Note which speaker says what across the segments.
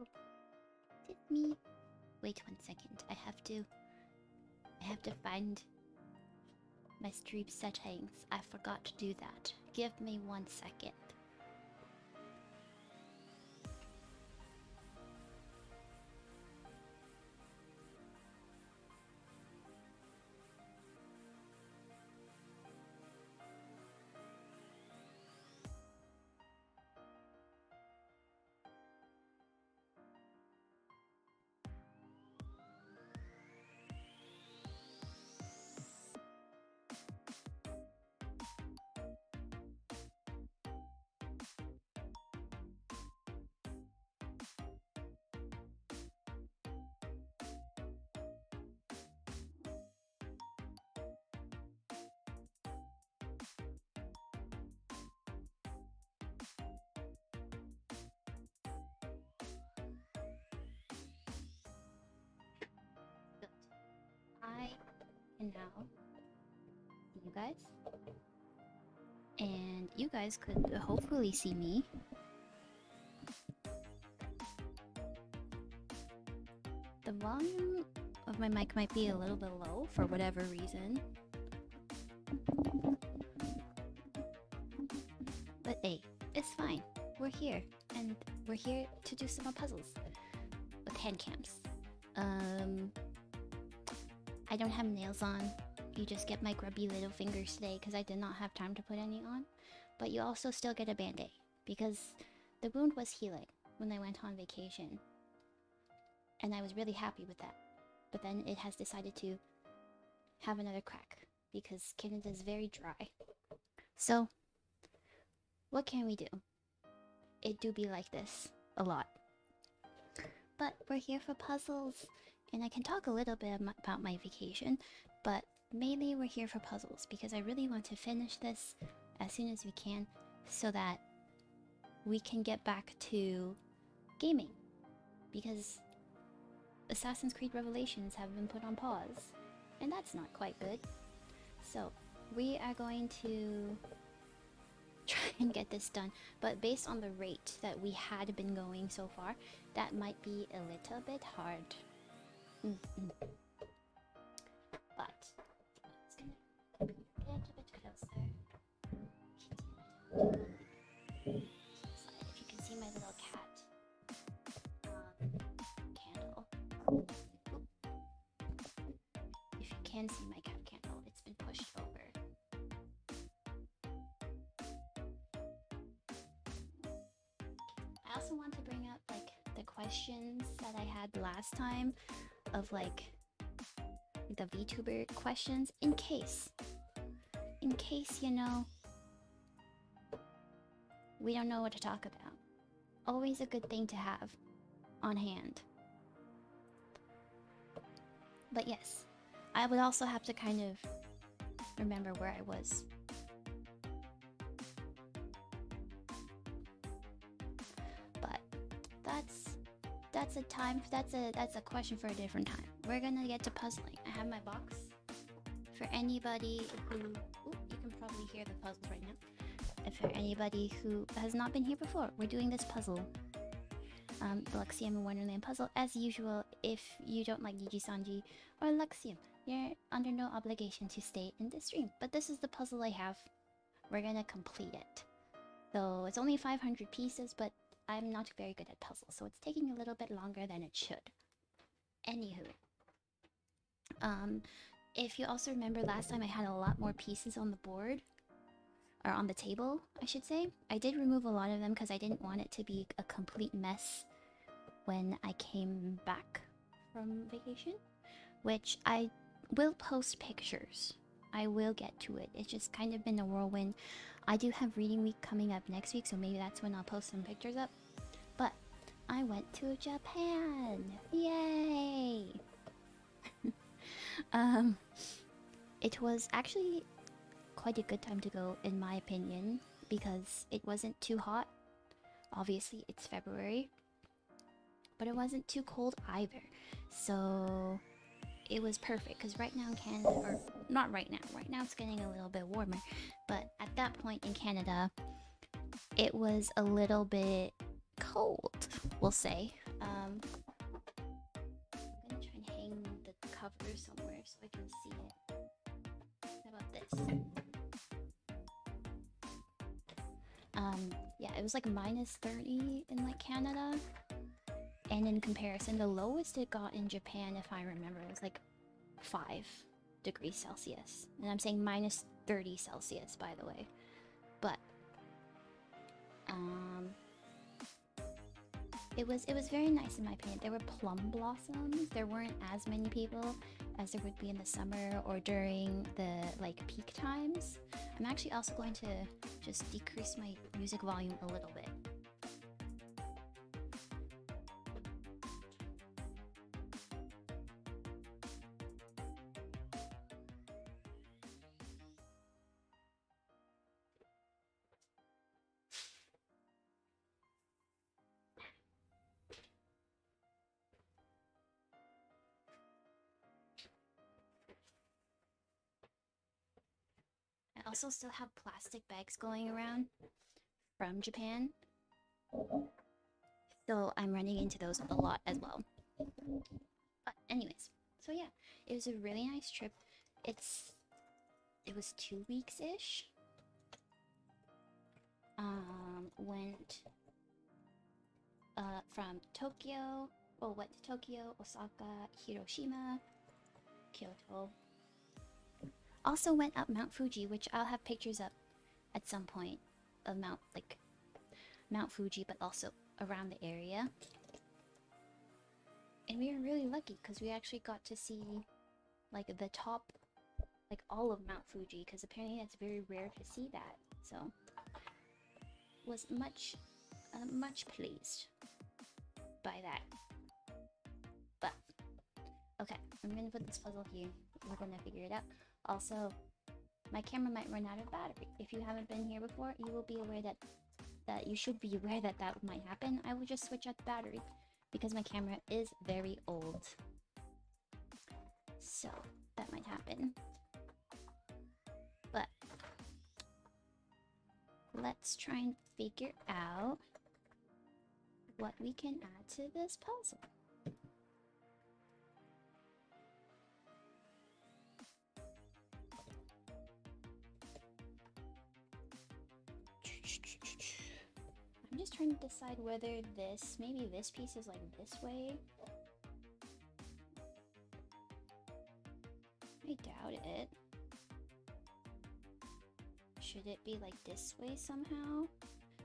Speaker 1: Is it me? Wait 1 second. I have to find my stream settings. I forgot to do that. Give me 1 second. Good. I can now see you guys. And you guys could hopefully see me. The volume of my mic might be a little bit low for whatever reason. But hey, it's fine. We're here. And we're here to do some more puzzles with hand cams. I don't have nails on. You just get my grubby little fingers today because I did not have time to put any on. But you also still get a band-aid because the wound was healing when I went on vacation. And I was really happy with that. But then it has decided to have another crack because Canada is very dry. So, what can we do? It do be like this a lot. But we're here for puzzles. And I can talk a little bit about my vacation, but mainly we're here for puzzles because I really want to finish this as soon as we can so that we can get back to gaming. Because Assassin's Creed Revelations have been put on pause, and that's not quite good. So we are going to try and get this done, but based on the rate that we had been going so far, that might be a little bit hard. But let's get a bit closer. If you can see my little cat candle. If you can see my cat candle, it's been pushed over. I also want to bring up like the questions that I had last time of like the VTuber questions in case you know we don't know what to talk about. Always a good thing to have on hand. But yes, I would also have to kind of remember where I was. But that's a question for a different time. We're gonna get to puzzling. I have my box for anybody who you can probably hear the puzzles right now. And for anybody who has not been here before, we're doing this puzzle. The Luxiem and Wonderland puzzle. As usual, if you don't like Nijisanji or Luxiem, you're under no obligation to stay in this stream. But this is the puzzle I have. We're gonna complete it. So it's only 500 pieces, but I'm not very good at puzzles, so it's taking a little bit longer than it should. Anywho. If you also remember last time I had a lot more pieces on the board. Or on the table, I should say. I did remove a lot of them because I didn't want it to be a complete mess when I came back from vacation. Which I will post pictures. I will get to it. It's just kind of been a whirlwind. I do have reading week coming up next week, so maybe that's when I'll post some pictures up. But I went to Japan! Yay! It was actually quite a good time to go, in my opinion, because it wasn't too hot. Obviously, it's February, but it wasn't too cold either. So it was perfect, because right now in Canada, or not right now it's getting a little bit warmer, but at that point in Canada, it was a little bit cold, we'll say. see it. How about this? Yeah, it was like -30 in like Canada. And in comparison, the lowest it got in Japan, if I remember, was like 5 degrees Celsius. And I'm saying -30 Celsius, by the way. But it was very nice in my opinion. There were plum blossoms. There weren't as many people as there would be in the summer or during the like peak times. I'm actually also going to just decrease my music volume a little bit. I also still have plastic bags going around from Japan. So I'm running into those a lot as well. But anyways, so yeah, it was a really nice trip. It was 2 weeks-ish. Went from Tokyo, went to Tokyo, Osaka, Hiroshima, Kyoto. Also went up Mount Fuji, which I'll have pictures up at some point of Mount Fuji, but also around the area. And we were really lucky because we actually got to see like the top, like all of Mount Fuji, because apparently it's very rare to see that. So was much pleased by that. But okay, I'm gonna put this puzzle here. We're gonna figure it out. Also, my camera might run out of battery. If you haven't been here before, you will be aware that you should be aware that that might happen. I will just switch out the battery because my camera is very old. So that might happen. But let's try and figure out what we can add to this puzzle. I'm just trying to decide whether maybe this piece is like this way. I doubt it. Should it be like this way somehow?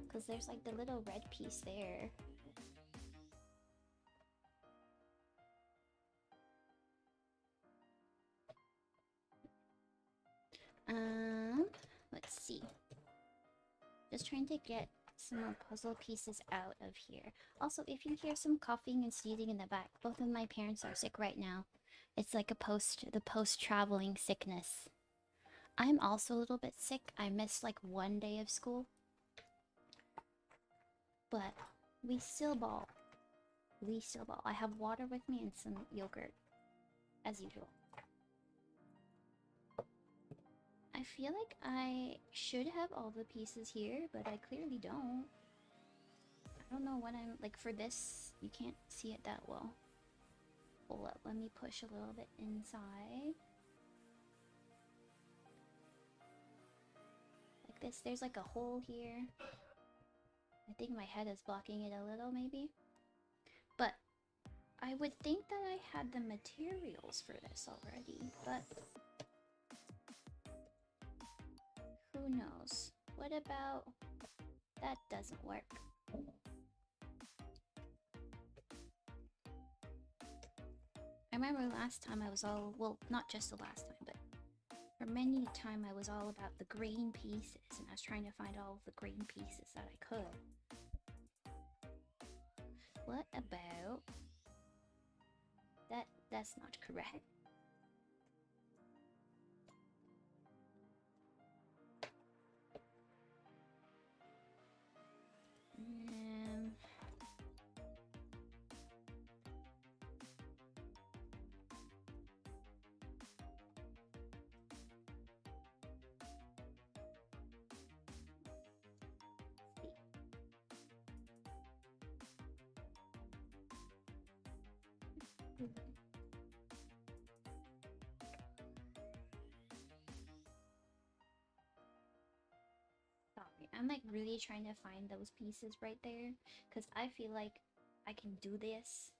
Speaker 1: Because there's like the little red piece there. Let's see. Just trying to get some more puzzle pieces out of here. Also, if you hear some coughing and sneezing in the back, both of my parents are sick right now. It's like the post-traveling sickness. I'm also a little bit sick. I missed like 1 day of school. But we still ball. We still ball. I have water with me and some yogurt, as usual. I feel like I should have all the pieces here, but I clearly don't. I don't know what I'm... Like, for this, you can't see it that well. Hold up, let me push a little bit inside. Like this, there's like a hole here. I think my head is blocking it a little, maybe. But I would think that I had the materials for this already, but... who knows? What about... that doesn't work. I remember last time I was all... well, not just the last time, but... for many time I was all about the green pieces, and I was trying to find all of the green pieces that I could. What about... that's not correct. I'm like really trying to find those pieces right there, because I feel like I can do this.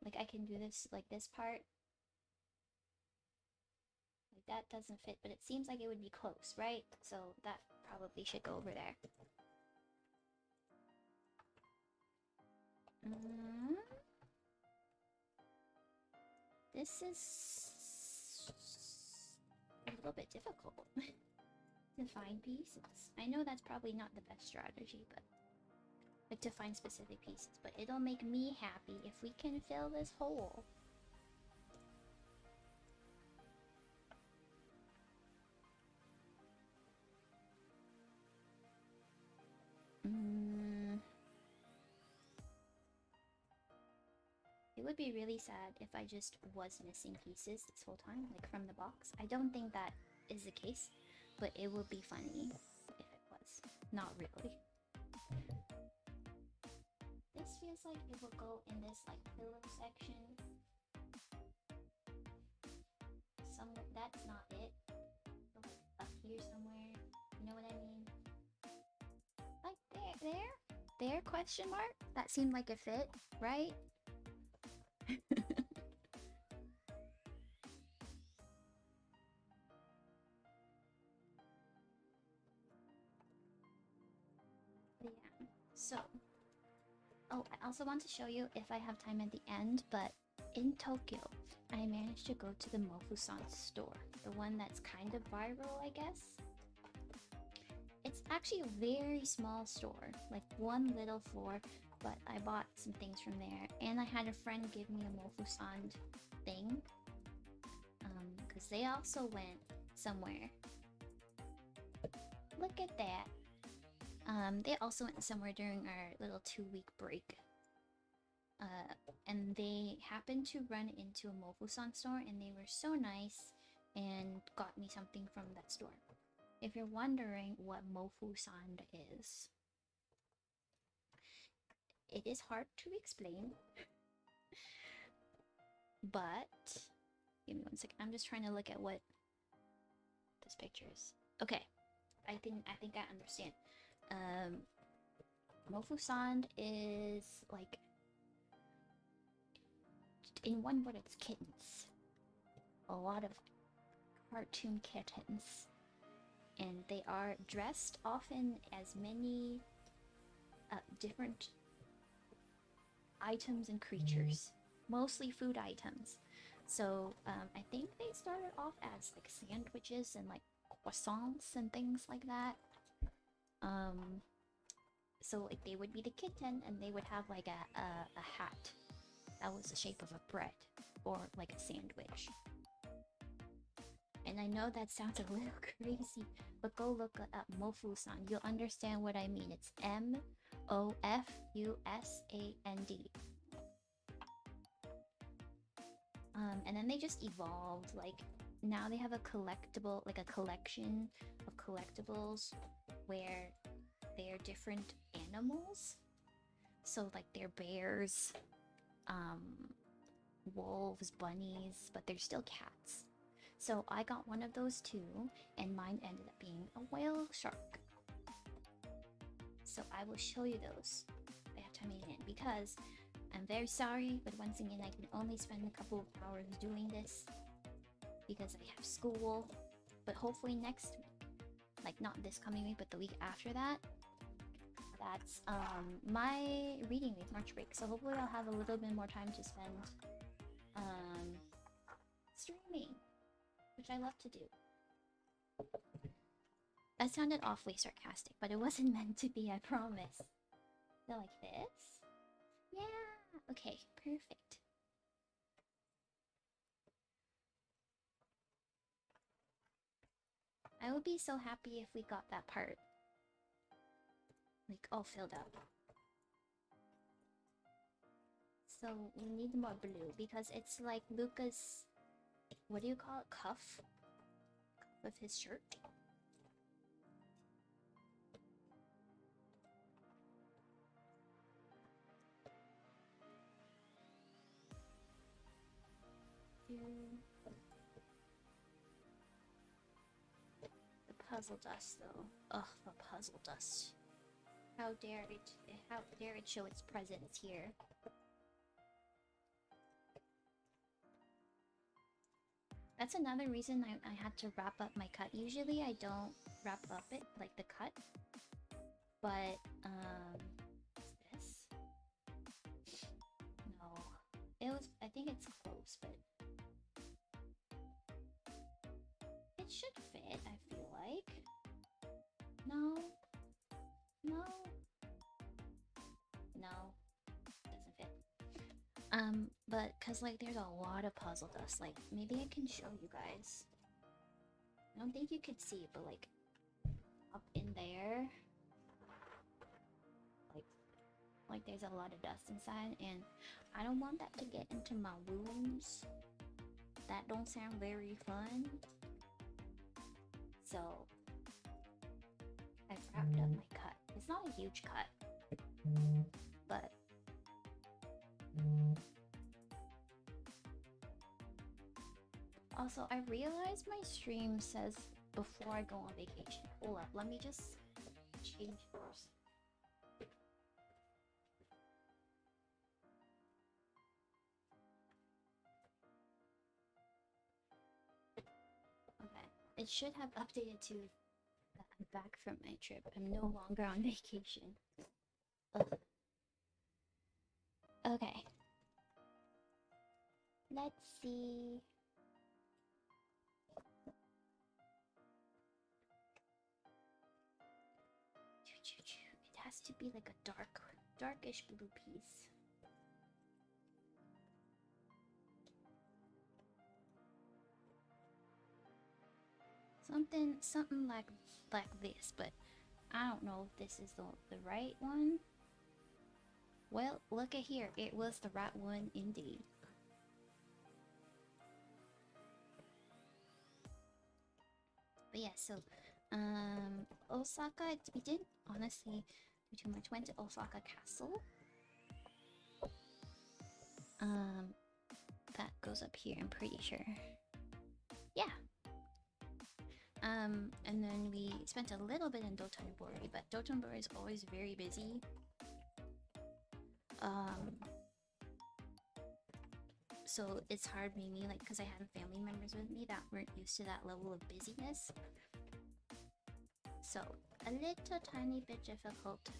Speaker 1: Like I can do this, like this part. Like that doesn't fit, but it seems like it would be close, right? So that probably should go over there. This is a little bit difficult to find pieces. I know that's probably not the best strategy, but like to find specific pieces, but it'll make me happy if we can fill this hole. It would be really sad if I just was missing pieces this whole time, like from the box. I don't think that is the case, but it would be funny if it was. Not really. This feels like it will go in this like pillow section. Somewhere, that's not it. Like up here somewhere. You know what I mean? Like there? Question mark? That seemed like a fit, right? Yeah. So, oh, I also want to show you if I have time at the end, but in Tokyo, I managed to go to the Mofusan store, the one that's kind of viral, I guess. It's actually a very small store, like one little floor, but I bought some things from there, and I had a friend give me a Mofusan thing, because they also went somewhere. Look at that. They also went somewhere during our little 2-week break. And they happened to run into a Mofusan store, and they were so nice and got me something from that store. If you're wondering what Mofusan is, it is hard to explain. But give me 1 second. I'm just trying to look at what this picture is. Okay, I think I understand. Mofusan is like, in one word, it's kittens. A lot of cartoon kittens. And they are dressed often as many different items and creatures. Mostly food items. So I think they started off as like sandwiches and like croissants and things like that. So like they would be the kitten, and they would have like a hat that was the shape of a bread or like a sandwich. And I know that sounds a little crazy, but go look up Mofusan. You'll understand what I mean. It's Mofusand. And then they just evolved. Like now they have a collectible, like a collection of collectibles where they're different animals. So like they're bears, wolves, bunnies, but they're still cats. So I got one of those too, and mine ended up being a whale shark. So I will show you those if I have time in it, because I'm very sorry, but once again I can only spend a couple of hours doing this because I have school. But hopefully next week, like not this coming week, but the week after that, that's my reading week, March break. So hopefully I'll have a little bit more time to spend streaming, which I love to do. That sounded awfully sarcastic, but it wasn't meant to be, I promise. They're like this? Yeah, okay, perfect. I would be so happy if we got that part like all filled up. So we need more blue because it's like Luca's, what do you call it, cuff of his shirt. puzzle dust though. Ugh, the puzzle dust. How dare it show its presence here. That's another reason I had to wrap up my cut. Usually I don't wrap up it, like the cut. But, what's this? No. It was, I think it's close, but... it should fit, I feel like. No. No. No. Doesn't fit. But cause like there's a lot of puzzle dust. Like maybe I can show you guys. I don't think you could see, but like up in there, like there's a lot of dust inside, and I don't want that to get into my wounds. That don't sound very fun. So I've wrapped up my cut. It's not a huge cut, but also, I realized my stream says before I go on vacation. Hold up, let me just change first. Okay, it should have updated to that I'm back from my trip. I'm no longer on vacation. Ugh. Okay. Let's see. It has to be like a darkish blue piece. Something like this, but I don't know if this is the right one. Well, look at here. It was the right one indeed. But yeah, so Osaka, we didn't honestly do too much. Went to Osaka Castle. That goes up here, I'm pretty sure. Yeah. And then we spent a little bit in Dotonbori, but Dotonbori is always very busy. So it's hard maybe, like, because I had family members with me that weren't used to that level of busyness. So a little tiny bit difficult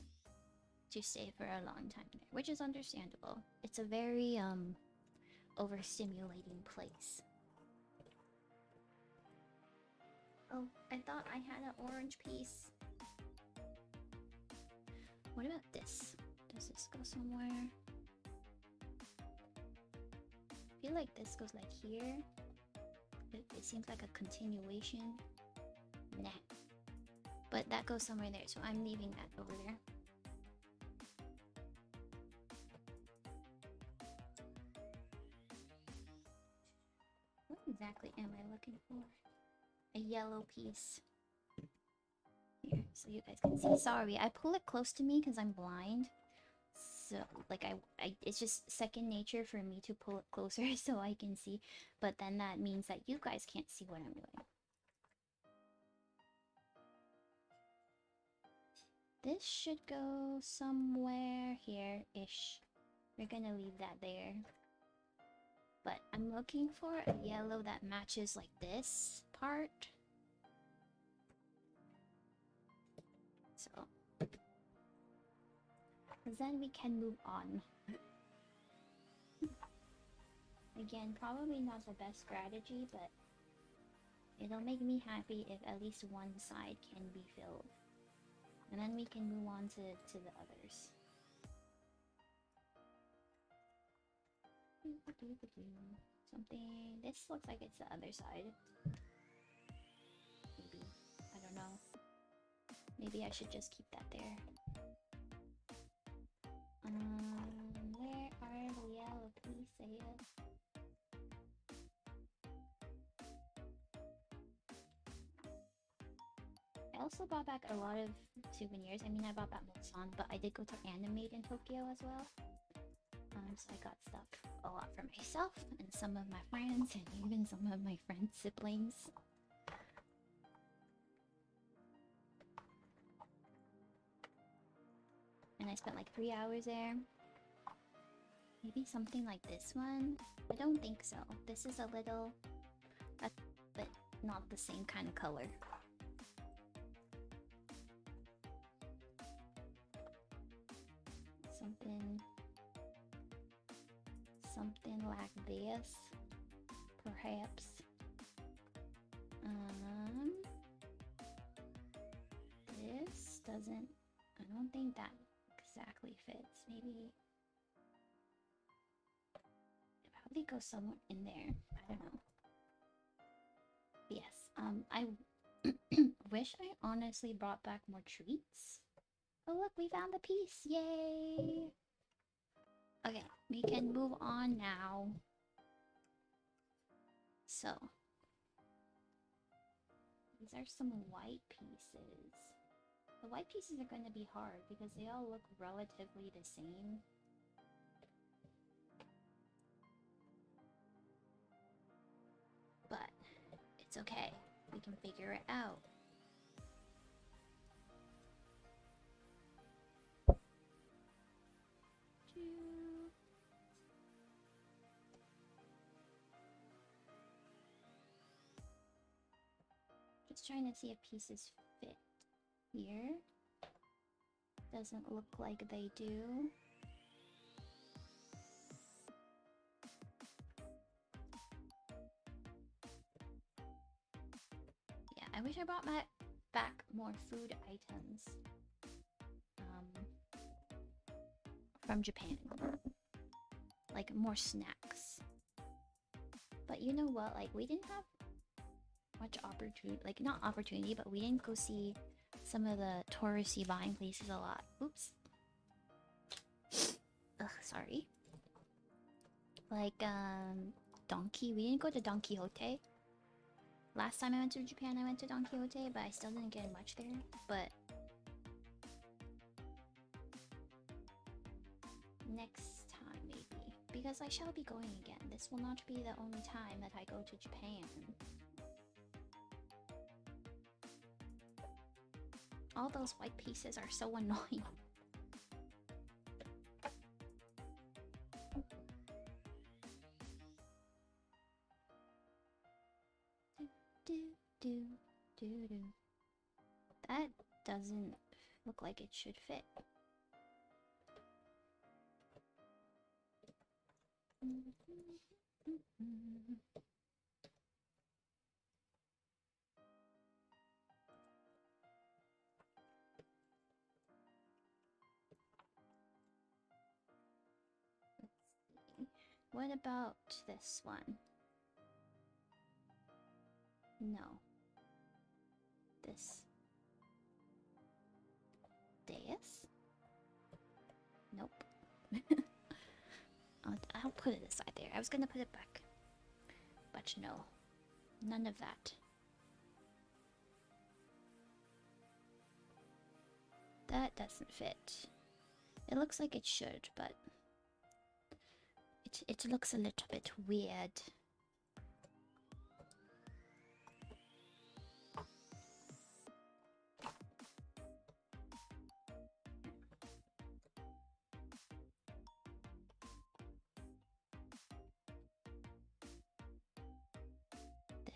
Speaker 1: to stay for a long time there, which is understandable. It's a very overstimulating place. Oh, I thought I had an orange piece. What about this? Does this go somewhere? I feel like this goes like here. It seems like a continuation. Nah. But that goes somewhere there, so I'm leaving that over there. What exactly am I looking for? A yellow piece. Here, so you guys can see. Sorry, I pull it close to me because I'm blind. So, like, it's just second nature for me to pull it closer so I can see. But then that means that you guys can't see what I'm doing. This should go somewhere here-ish. We're gonna leave that there. But I'm looking for a yellow that matches like this part. So, then we can move on. Again, probably not the best strategy, but it'll make me happy if at least one side can be filled. And then we can move on to the others. Something... this looks like it's the other side. Maybe. I don't know. Maybe I should just keep that there. Where are the yellow pieces? I also bought back a lot of souvenirs. I mean, I bought back Mulsan, but I did go to Animate in Tokyo as well. So I got stuff a lot for myself and some of my friends and even some of my friends' siblings. I spent like 3 hours there. Maybe something like this one? I don't think so. This is a little... but not the same kind of color. Something like this, perhaps. This doesn't... I don't think that exactly fits. Maybe... it probably goes somewhere in there. I don't know. Yes, I wish I honestly brought back more treats. Oh look, we found the piece! Yay! Okay, we can move on now. So, these are some white pieces. The white pieces are going to be hard because they all look relatively the same. But it's okay. We can figure it out. Just trying to see if pieces fit here. Doesn't look like they do. Yeah, I wish I brought back more food items from Japan. Like more snacks. But you know what? Like we didn't have much opportunity, like not opportunity, but we didn't go see some of the touristy buying places a lot. Oops. Ugh, sorry. Like Donkey. We didn't go to Don Quixote. Last time I went to Japan, I went to Don Quixote, but I still didn't get much there. But next time maybe, because I shall be going again. This will not be the only time that I go to Japan. All those white pieces are so annoying. That doesn't look like it should fit. What about this one? No. This. Dais? Nope. I'll put it aside there. I was gonna put it back. But no. None of that. That doesn't fit. It looks like it should, but... It looks a little bit weird.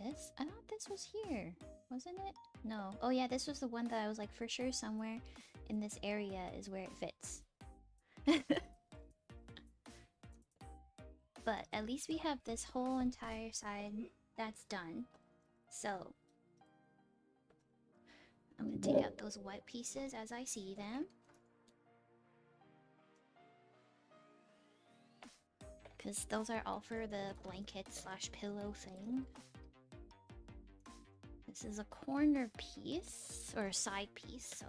Speaker 1: This? I thought this was here. Wasn't it? No. Oh yeah, this was the one that I was like, for sure somewhere in this area is where it fits. But at least we have this whole entire side that's done. So I'm gonna take out those white pieces as I see them. Because those are all for the blanket slash pillow thing. This is a corner piece, or a side piece, so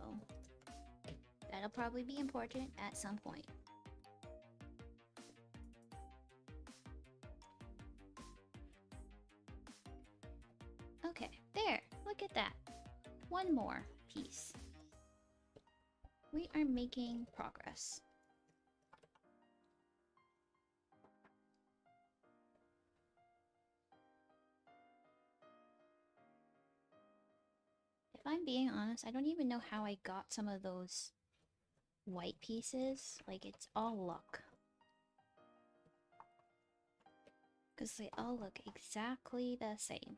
Speaker 1: that'll probably be important at some point. Okay, there, look at that. One more piece. We are making progress. If I'm being honest, I don't even know how I got some of those white pieces, like it's all luck. Because they all look exactly the same.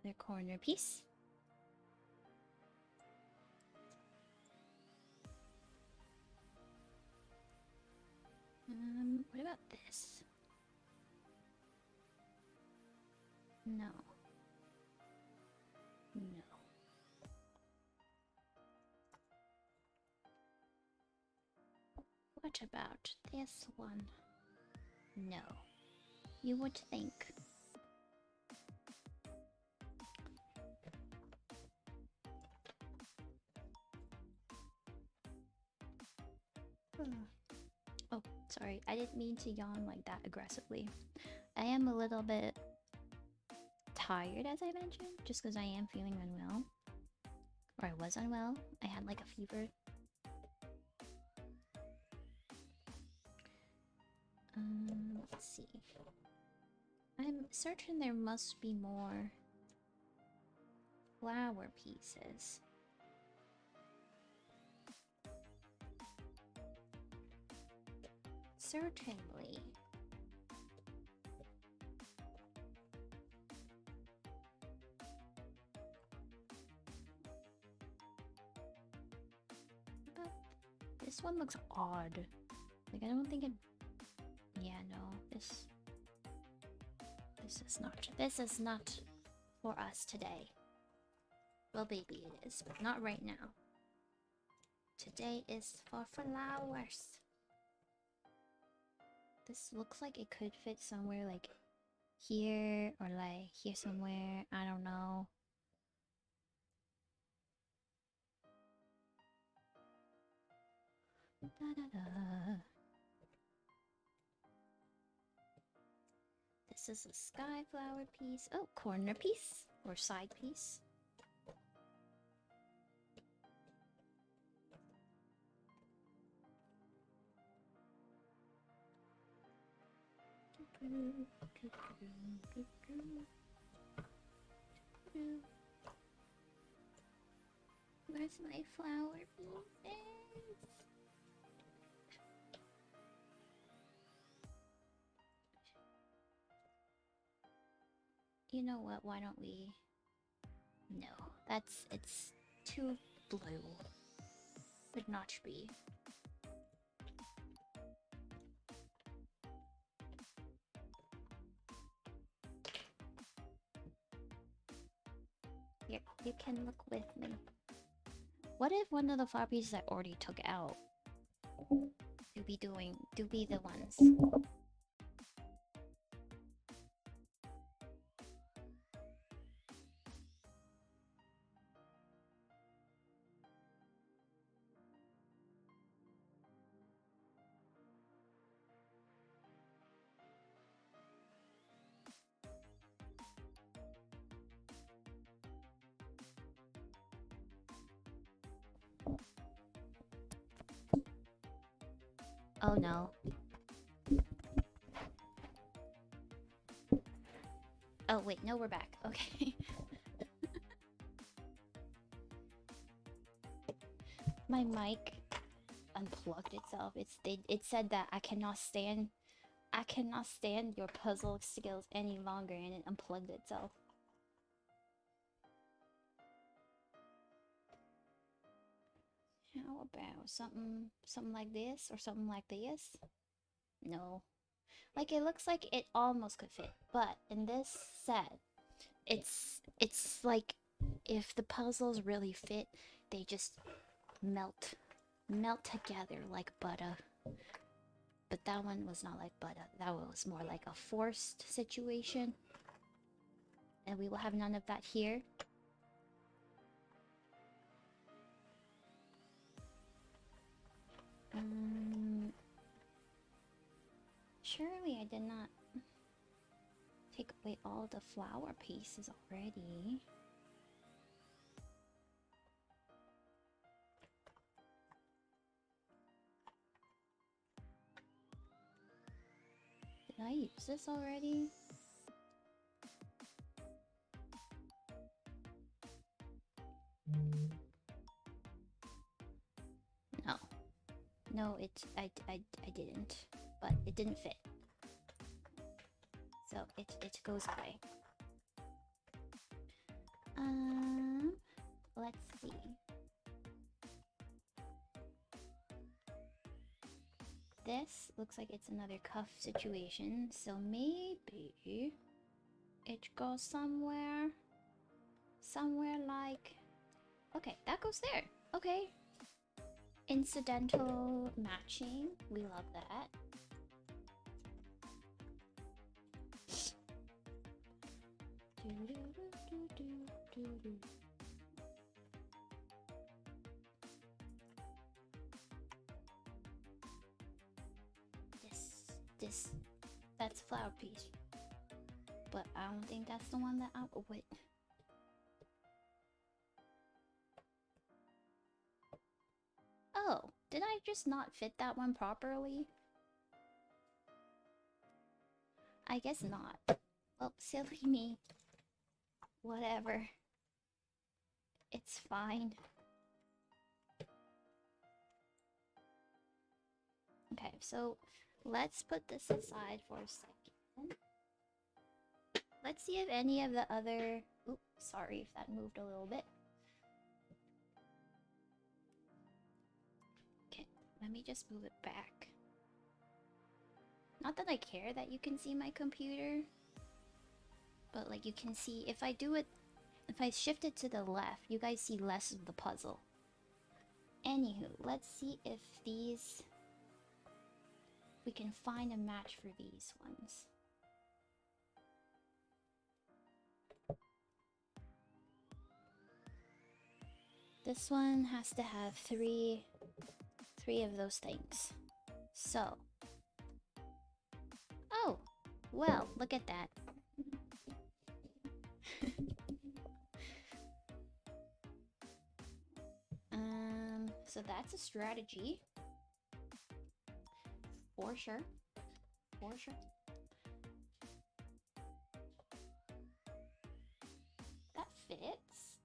Speaker 1: Another corner piece. What about this? No. No. What about this one? No. You would think. Oh, sorry. I didn't mean to yawn like that aggressively. I am a little bit tired, as I mentioned, just because I am feeling unwell. Or I was unwell. I had like a fever. Let's see. I'm certain there must be more flower pieces. Certainly. But this one looks odd. Like, I don't think it... Yeah, no. This is not for us today. Well, maybe it is, but not right now. Today is for flowers. This looks like it could fit somewhere like here or like here somewhere. I don't know. Da, da, da. This is a sky flower piece. Oh, corner piece or side piece. Where's my flower pieces? You know what? Why don't we? No, it's too blue. Would not be. Here, you can look with me. What if one of the flower pieces I already took out do be the ones? Oh no. Oh wait, no, we're back. Okay. My mic unplugged itself. It said that I cannot stand your puzzle skills any longer, and it unplugged itself. How about something like this or something like this? No. Like, it looks like it almost could fit, but in this set, it's like if the puzzles really fit, they just melt together like butter. But that one was not like butter. That was more like a forced situation. And we will have none of that here. Surely I did not take away all the flower pieces already. I use this already? No. No, I didn't. But it didn't fit. So it goes away. Let's see. This looks like it's another cuff situation, so maybe it goes somewhere like... Okay, that goes there. Okay. Incidental matching. We love that. That's a flower piece. But I don't think that's the one that I'm... Oh, wait. Oh, did I just not fit that one properly? I guess not. Well, silly me. Whatever. It's fine. Okay, so let's put this aside for a second. Let's see if any of the other... Oops, sorry if that moved a little bit. Okay, let me just move it back. Not that I care that you can see my computer, but like you can see if I do it, if I shift it to the left, you guys see less of the puzzle. Anywho, let's see if these... we can find a match for these ones. This one has to have three of those things. So... oh! Well, look at that. So that's a strategy. For sure. For sure. That fits.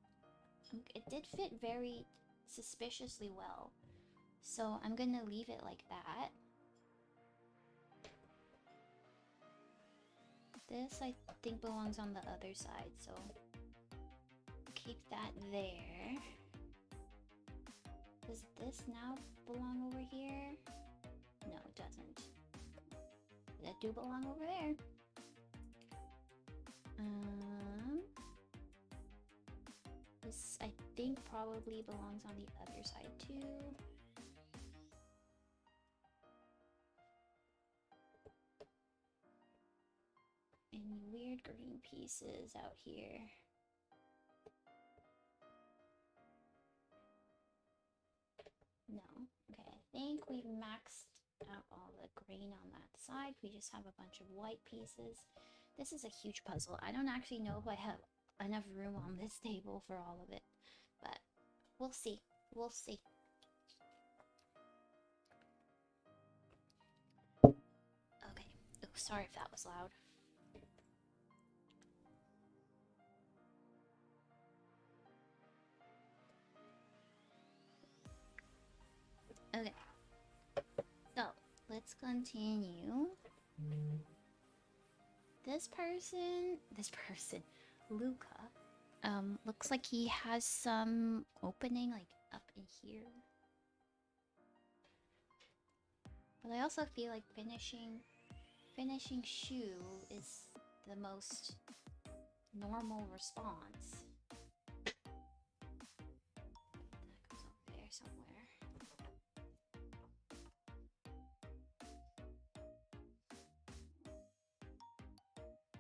Speaker 1: It did fit very suspiciously well. So I'm gonna leave it like that. This I think belongs on the other side, so keep that there. Does this now belong over here? No, it doesn't. That do belong over there. This I think probably belongs on the other side too. Any weird green pieces out here? No. Okay, I think we've maxed out all the green on that side. We just have a bunch of white pieces. This is a huge puzzle. I don't actually know if I have enough room on this table for all of it, but we'll see. We'll see. Okay. Oh, sorry if that was loud. Okay. So, let's continue. This person, Luca, looks like he has some opening like up in here. But I also feel like finishing shoe is the most normal response. That goes over there somewhere.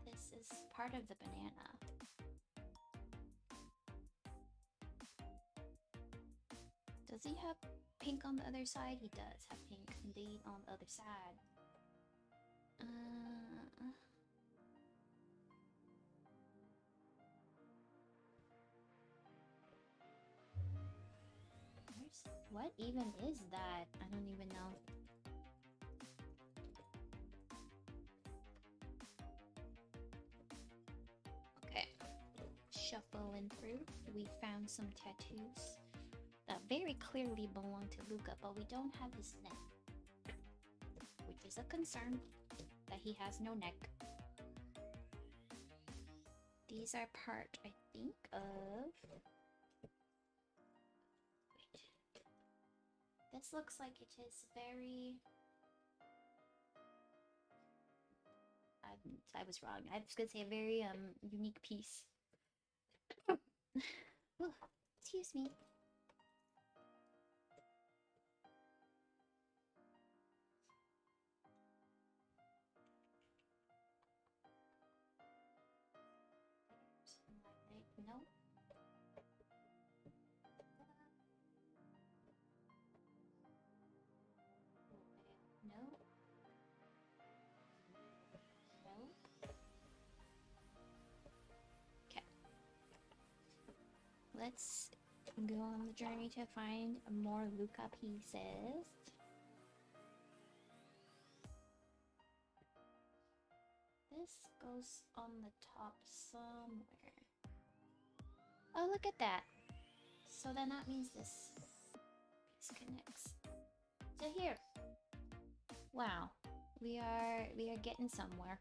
Speaker 1: This is part of the banana. Does he have pink on the other side? He does have pink indeed on the other side. What even is that? I don't even know. shuffling through, we found some tattoos that very clearly belong to Luca, but we don't have his neck, which is a concern that he has no neck. These are part, I think, of... Wait. This looks like it is very... I was wrong. I was gonna say a very unique piece. Oh, excuse me. No. No. No. Okay. Let's go on the journey to find more Luca pieces. This goes on the top somewhere. Oh, look at that. So then that means this piece connects to here. Wow. We are getting somewhere.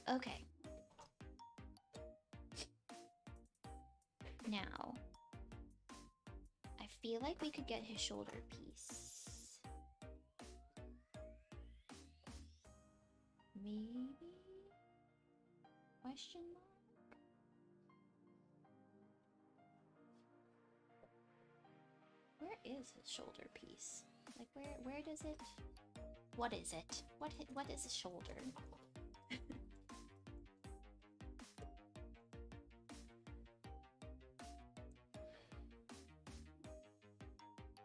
Speaker 1: Okay. Now, I feel like we could get his shoulder piece. Maybe? Question mark? Where is his shoulder piece? Like where does it? What is it? What is a shoulder?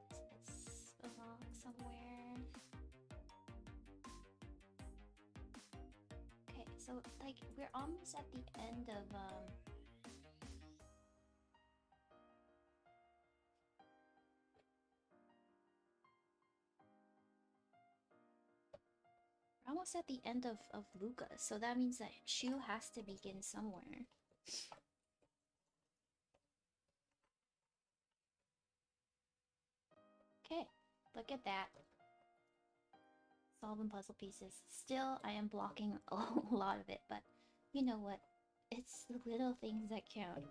Speaker 1: Does this belong somewhere? Okay, so like we're almost at the end of almost at the end of Luca, so that means that Shu has to begin somewhere. Okay, look at that. Solving puzzle pieces. Still, I am blocking a lot of it, but you know what? It's the little things that count.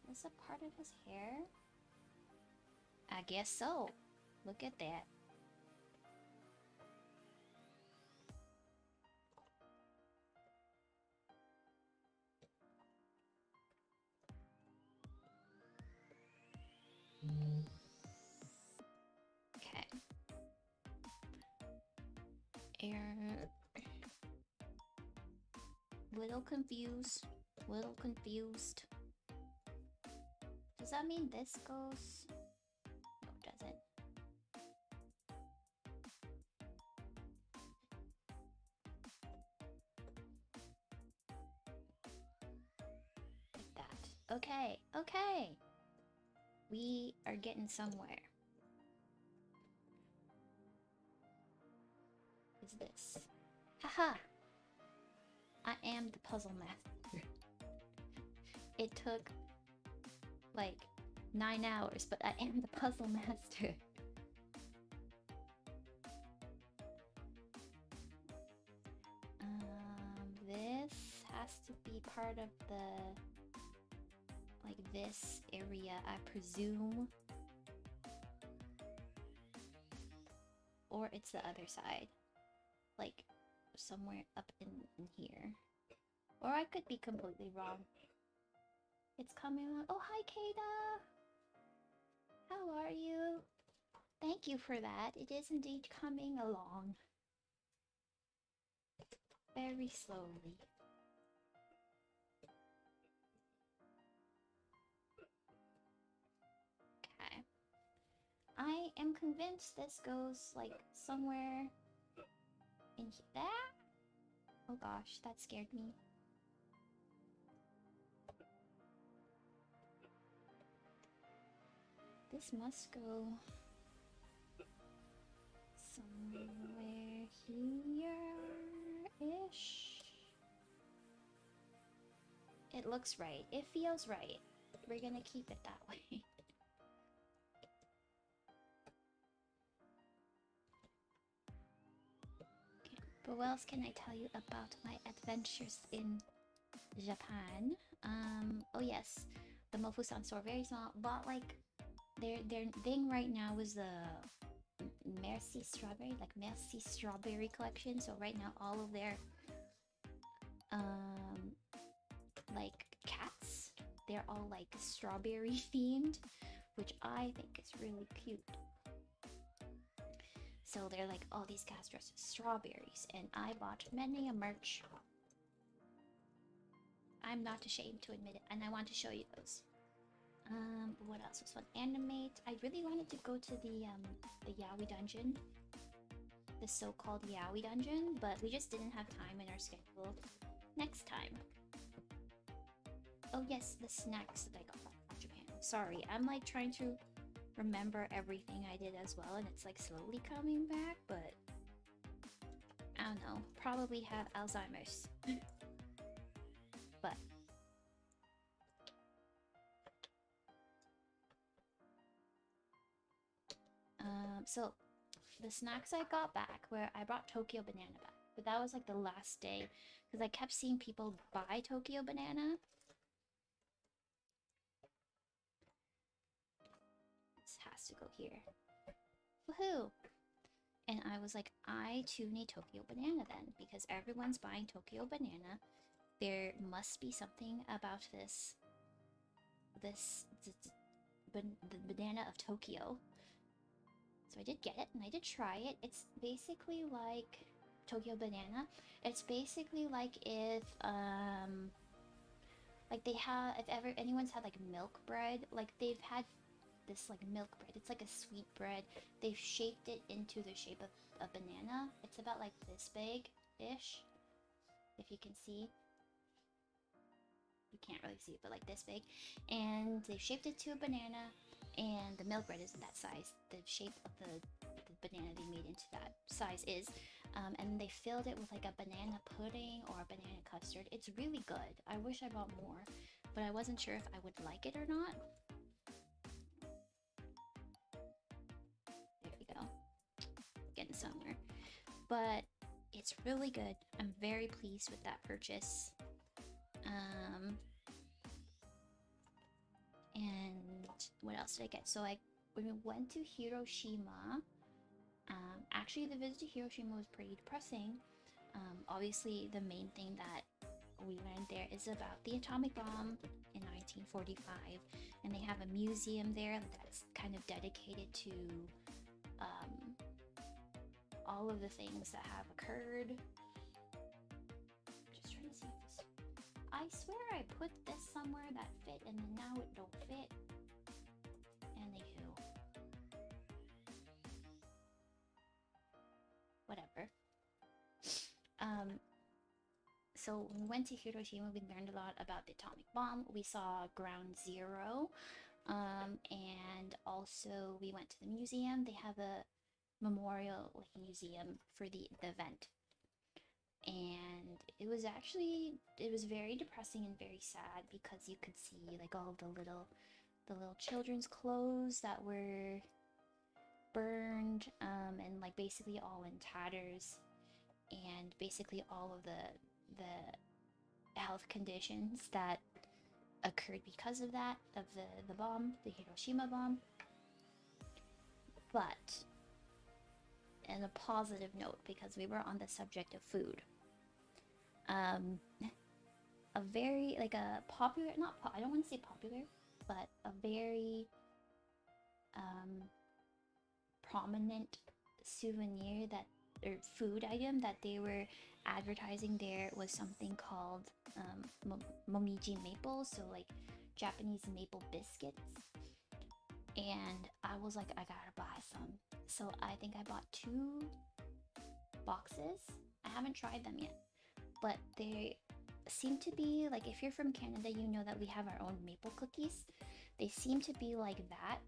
Speaker 1: Is this a part of his hair? I guess so. Look at that. Okay. Little confused. Little confused. Does that mean this goes? No, it doesn't. Like that. Okay, okay. We are getting somewhere. Is this? Haha! I am the puzzle master. It took like 9 hours, but I am the puzzle master. This has to be part of the, like this area, I presume. Or it's the other side. Like somewhere up in here. Or I could be completely wrong. It's coming on. Oh, hi, Kada! How are you? Thank you for that. It is indeed coming along. Very slowly. I am convinced this goes like somewhere in there. Oh gosh, that scared me. This must go somewhere here-ish. It looks right. It feels right. We're gonna keep it that way. Okay, but what else can I tell you about my adventures in Japan? Oh yes, the Mofusan store, very small, but like their thing right now is the Merci Strawberry, like Merci Strawberry collection. So right now all of their like cats, they're all like strawberry themed, which I think is really cute. So they're like all these cats dressed as strawberries, and I bought many a merch. I'm not ashamed to admit it, and I want to show you those. What else was fun? Animate. I really wanted to go to the Yaoi dungeon, the so-called Yaoi dungeon, but we just didn't have time in our schedule. Next time. Oh yes, the snacks that I got from Japan. Sorry, I'm like trying to remember everything I did as well, and it's like slowly coming back, but I don't know. Probably have Alzheimer's. But so the snacks I got back, where I brought Tokyo Banana back, but that was like the last day because I kept seeing people buy Tokyo Banana. This has to go here. Woohoo! And I was like, I too need Tokyo Banana then, because everyone's buying Tokyo Banana. There must be something about the banana of Tokyo. So I did get it, and I did try it. It's basically like Tokyo Banana. It's basically like if like they have, if ever anyone's had like milk bread, like they've had this like milk bread. It's like a sweet bread. They've shaped it into the shape of a banana. It's about like this big-ish, if you can see. You can't really see it, but like this big. And they shaped it to a banana, and the milk bread is that size. The shape of the banana they made into that size is. And they filled it with like a banana pudding or a banana custard. It's really good. I wish I bought more, but I wasn't sure if I would like it or not. There we go. Getting somewhere. But it's really good. I'm very pleased with that purchase. And what else did I get? So when we went to Hiroshima, actually the visit to Hiroshima was pretty depressing. Obviously the main thing that we learned there is about the atomic bomb in 1945, and they have a museum there that's kind of dedicated to all of the things that have occurred. Just trying to see if this... I swear I put this somewhere that fit, and then now it don't fit. Anywho. Whatever. So when we went to Hiroshima, we learned a lot about the atomic bomb. We saw Ground Zero. And also we went to the museum. They have a memorial like museum for the event. And it was very depressing and very sad, because you could see like all of the little children's clothes that were burned, and like basically all in tatters, and basically all of the health conditions that occurred because of that, of the bomb, the Hiroshima bomb. But in a positive note, because we were on the subject of food, a very like a popular, I don't want to say popular, but a very prominent souvenir that, or food item that they were advertising there, was something called momiji maple, so like Japanese maple biscuits. And I was like, I gotta buy some. So I think I bought 2 boxes I haven't tried them yet, but they seem to be like, if you're from Canada, you know that we have our own maple cookies. They seem to be like that.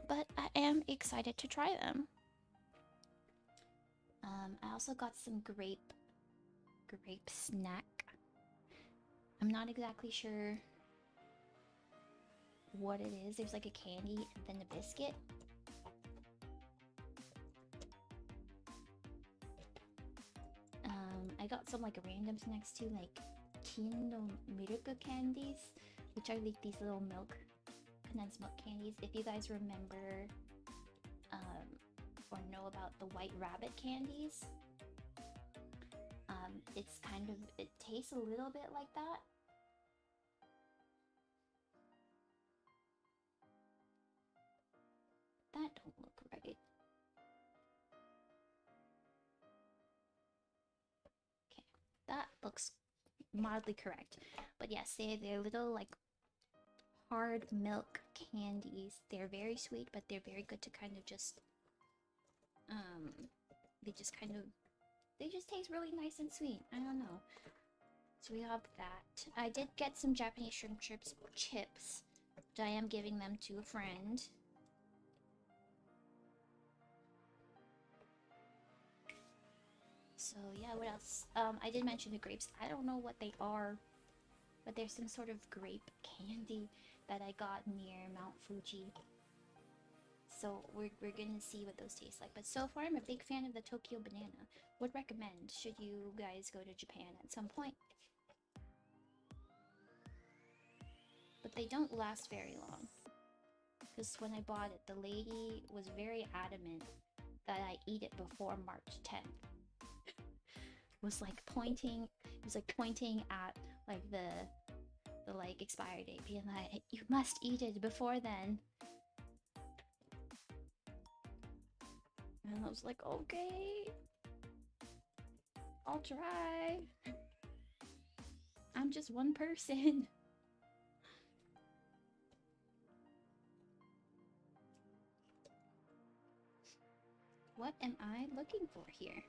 Speaker 1: But I am excited to try them. I also got some grape snack. I'm not exactly sure what it is. There's like a candy and then a biscuit. I got some like random snacks too, like Kindo milk candies, which are like these little condensed milk candies. If you guys remember or know about the White Rabbit candies, it's kind of, it tastes a little bit like that. That don't look right. Okay, that looks mildly correct. But yes, they're little like hard milk candies. They're very sweet, but they're very good to kind of just they just taste really nice and sweet. I don't know. So we have that. I did get some Japanese shrimp chips, which I am giving them to a friend. So yeah, what else? I did mention the grapes. I don't know what they are, but there's some sort of grape candy that I got near Mount Fuji. So we're gonna see what those taste like. But so far, I'm a big fan of the Tokyo banana. Would recommend should you guys go to Japan at some point. But they don't last very long. Because when I bought it, the lady was very adamant that I eat it before March 10th. It was like pointing at like the like expiry date, being like, you must eat it before then. And I was like, okay, I'll try. I'm just one person. What am I looking for here?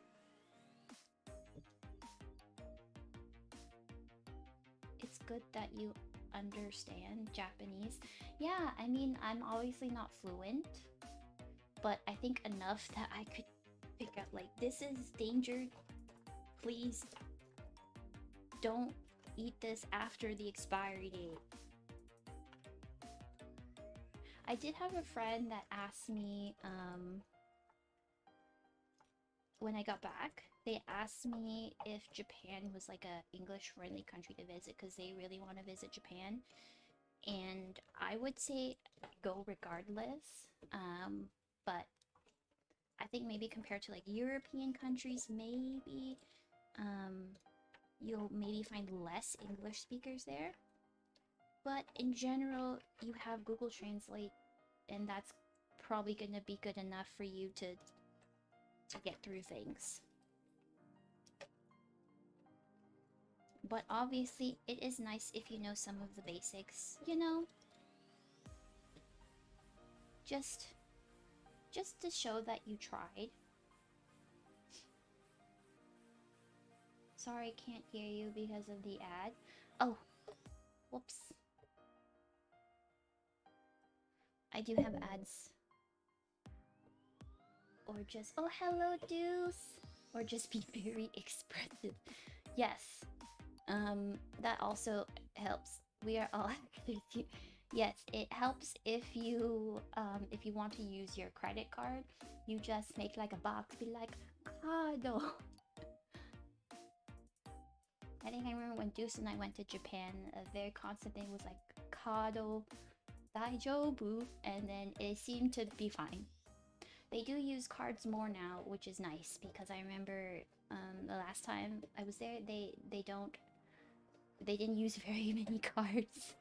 Speaker 1: It's good that you understand Japanese. Yeah, I mean, I'm obviously not fluent, but I think enough that I could pick up, like, this is danger. Please don't eat this after the expiry date. I did have a friend that asked me, when I got back, they asked me if Japan was like a English-friendly country to visit because they really want to visit Japan. And I would say go regardless. But I think maybe compared to like European countries, maybe you'll maybe find less English speakers there. But in general, you have Google Translate, and that's probably gonna be good enough for you to get through things. But obviously, it is nice if you know some of the basics, you know? Just to show that you tried. Sorry, can't hear you because of the ad. Oh, whoops. I do have ads. Or just, oh, hello, Deuce. Or just be very expressive. Yes. That also helps. We are all yes, it helps if you want to use your credit card. You just make like a box, be like, Kado. I think I remember when Deuce and I went to Japan, a very constant thing was like, Kado Daijobu, and then it seemed to be fine. They do use cards more now, which is nice, because I remember the last time I was there, they didn't use very many cards.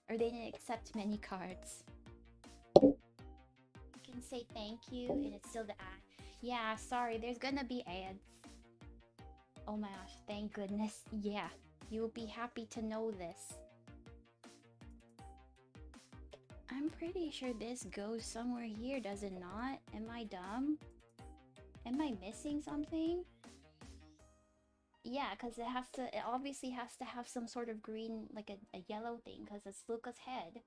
Speaker 1: Or they didn't accept many cards. You can say thank you, and it's still the ad. Yeah, sorry, there's gonna be ads. Oh my gosh, thank goodness. Yeah, you'll be happy to know this. I'm pretty sure this goes somewhere here, does it not? Am I dumb? Am I missing something? Yeah, because it has to, it obviously has to have some sort of green, like a yellow thing, because it's Luca's head.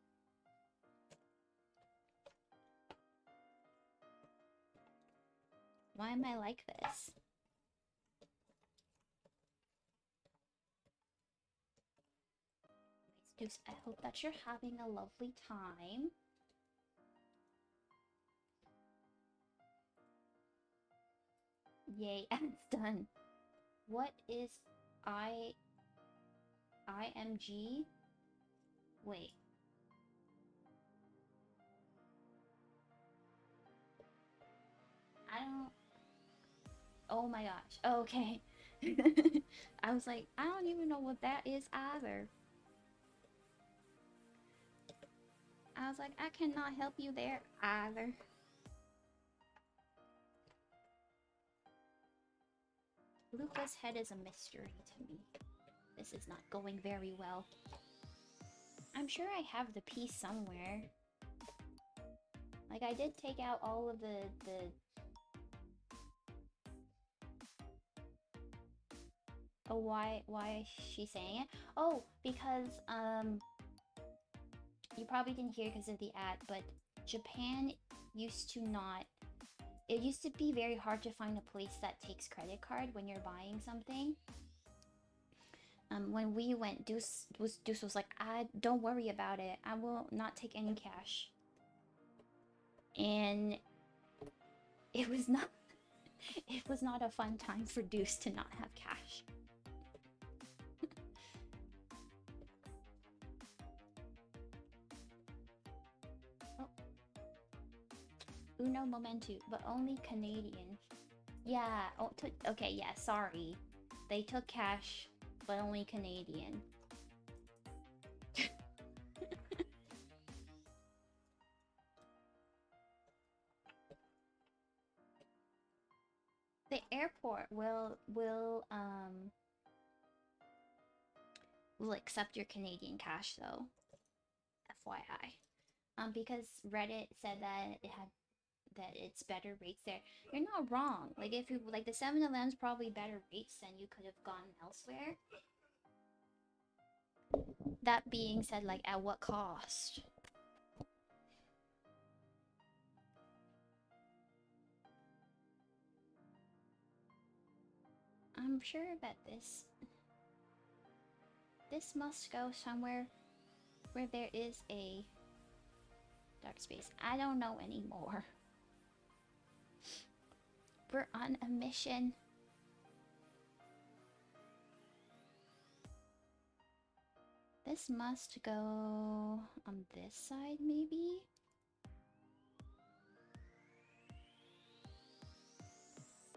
Speaker 1: Why am I like this? I hope that you're having a lovely time. Yay, and it's done. What is IMG? Wait. I don't... Oh my gosh. Okay. I was like, I don't even know what that is either. I was like, I cannot help you there either. Luca's head is a mystery to me. This is not going very well. I'm sure I have the piece somewhere. Like, I did take out all of the... Oh, why is she saying it? Oh, because, you probably didn't hear because of the ad, but Japan used to not... It used to be very hard to find a place that takes credit card when you're buying something. When we went, Deuce was like, don't worry about it. I will not take any cash. And it was not a fun time for Deuce to not have cash. Oh. Uno momento, but only Canadian. Yeah, oh, okay, yeah, sorry. They took cash, but only Canadian. The airport will accept your Canadian cash though. FYI. Because Reddit said that it's better rates there. You're not wrong. Like if you like the 7-Eleven's probably better rates than you could have gone elsewhere. That being said, like at what cost? I'm sure that this must go somewhere where there is a dark space. I don't know anymore. We're on a mission. This must go on this side, maybe?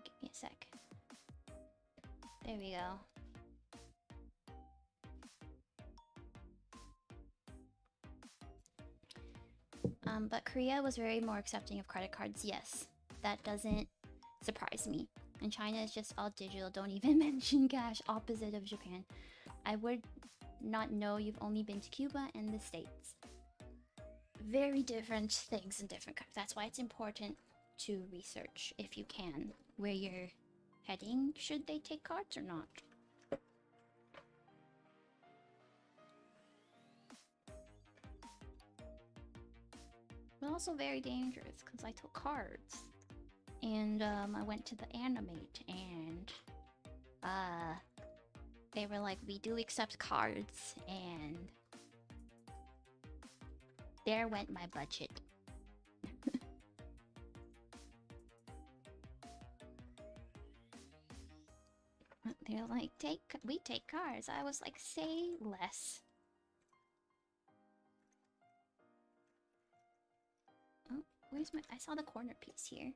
Speaker 1: Give me a sec. There we go. But Korea was very more accepting of credit cards, yes. That doesn't surprise me. And China is just all digital, don't even mention cash, opposite of Japan. I would not know, you've only been to Cuba and the States. Very different things in different countries. That's why it's important to research, if you can, where you're heading. Should they take cards or not? But also very dangerous because I took cards. And I went to the Animate and they were like, we do accept cards, and there went my budget. They're like, we take cards. I was like, say less. Oh, where's my... I saw the corner piece here.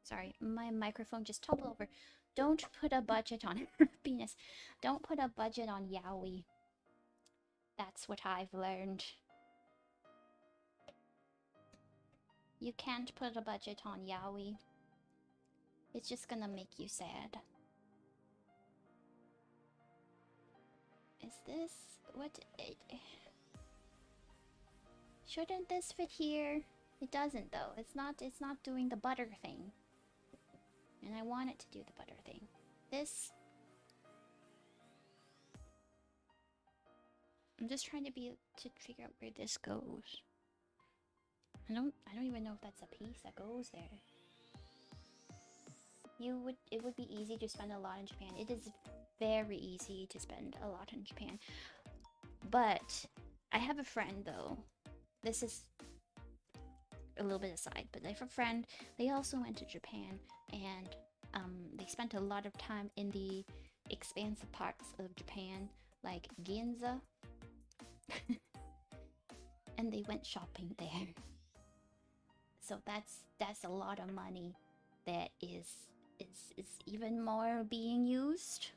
Speaker 1: Sorry, my microphone just toppled over. Don't put a budget on happiness. Don't put a budget on yaoi. That's what I've learned. You can't put a budget on yaoi. It's just gonna make you sad. Is this... what... Shouldn't this fit here? It doesn't though. It's not doing the butter thing. And I want it to do the butter thing. This... I'm just trying to figure out where this goes. I don't even know if that's a piece that goes there. It would be easy to spend a lot in Japan. It is very easy to spend a lot in Japan. But I have a friend though. This is a little bit aside, but I have a friend. They also went to Japan, and they spent a lot of time in the expansive parts of Japan, like Ginza. And they went shopping there. So that's a lot of money that is even more being used.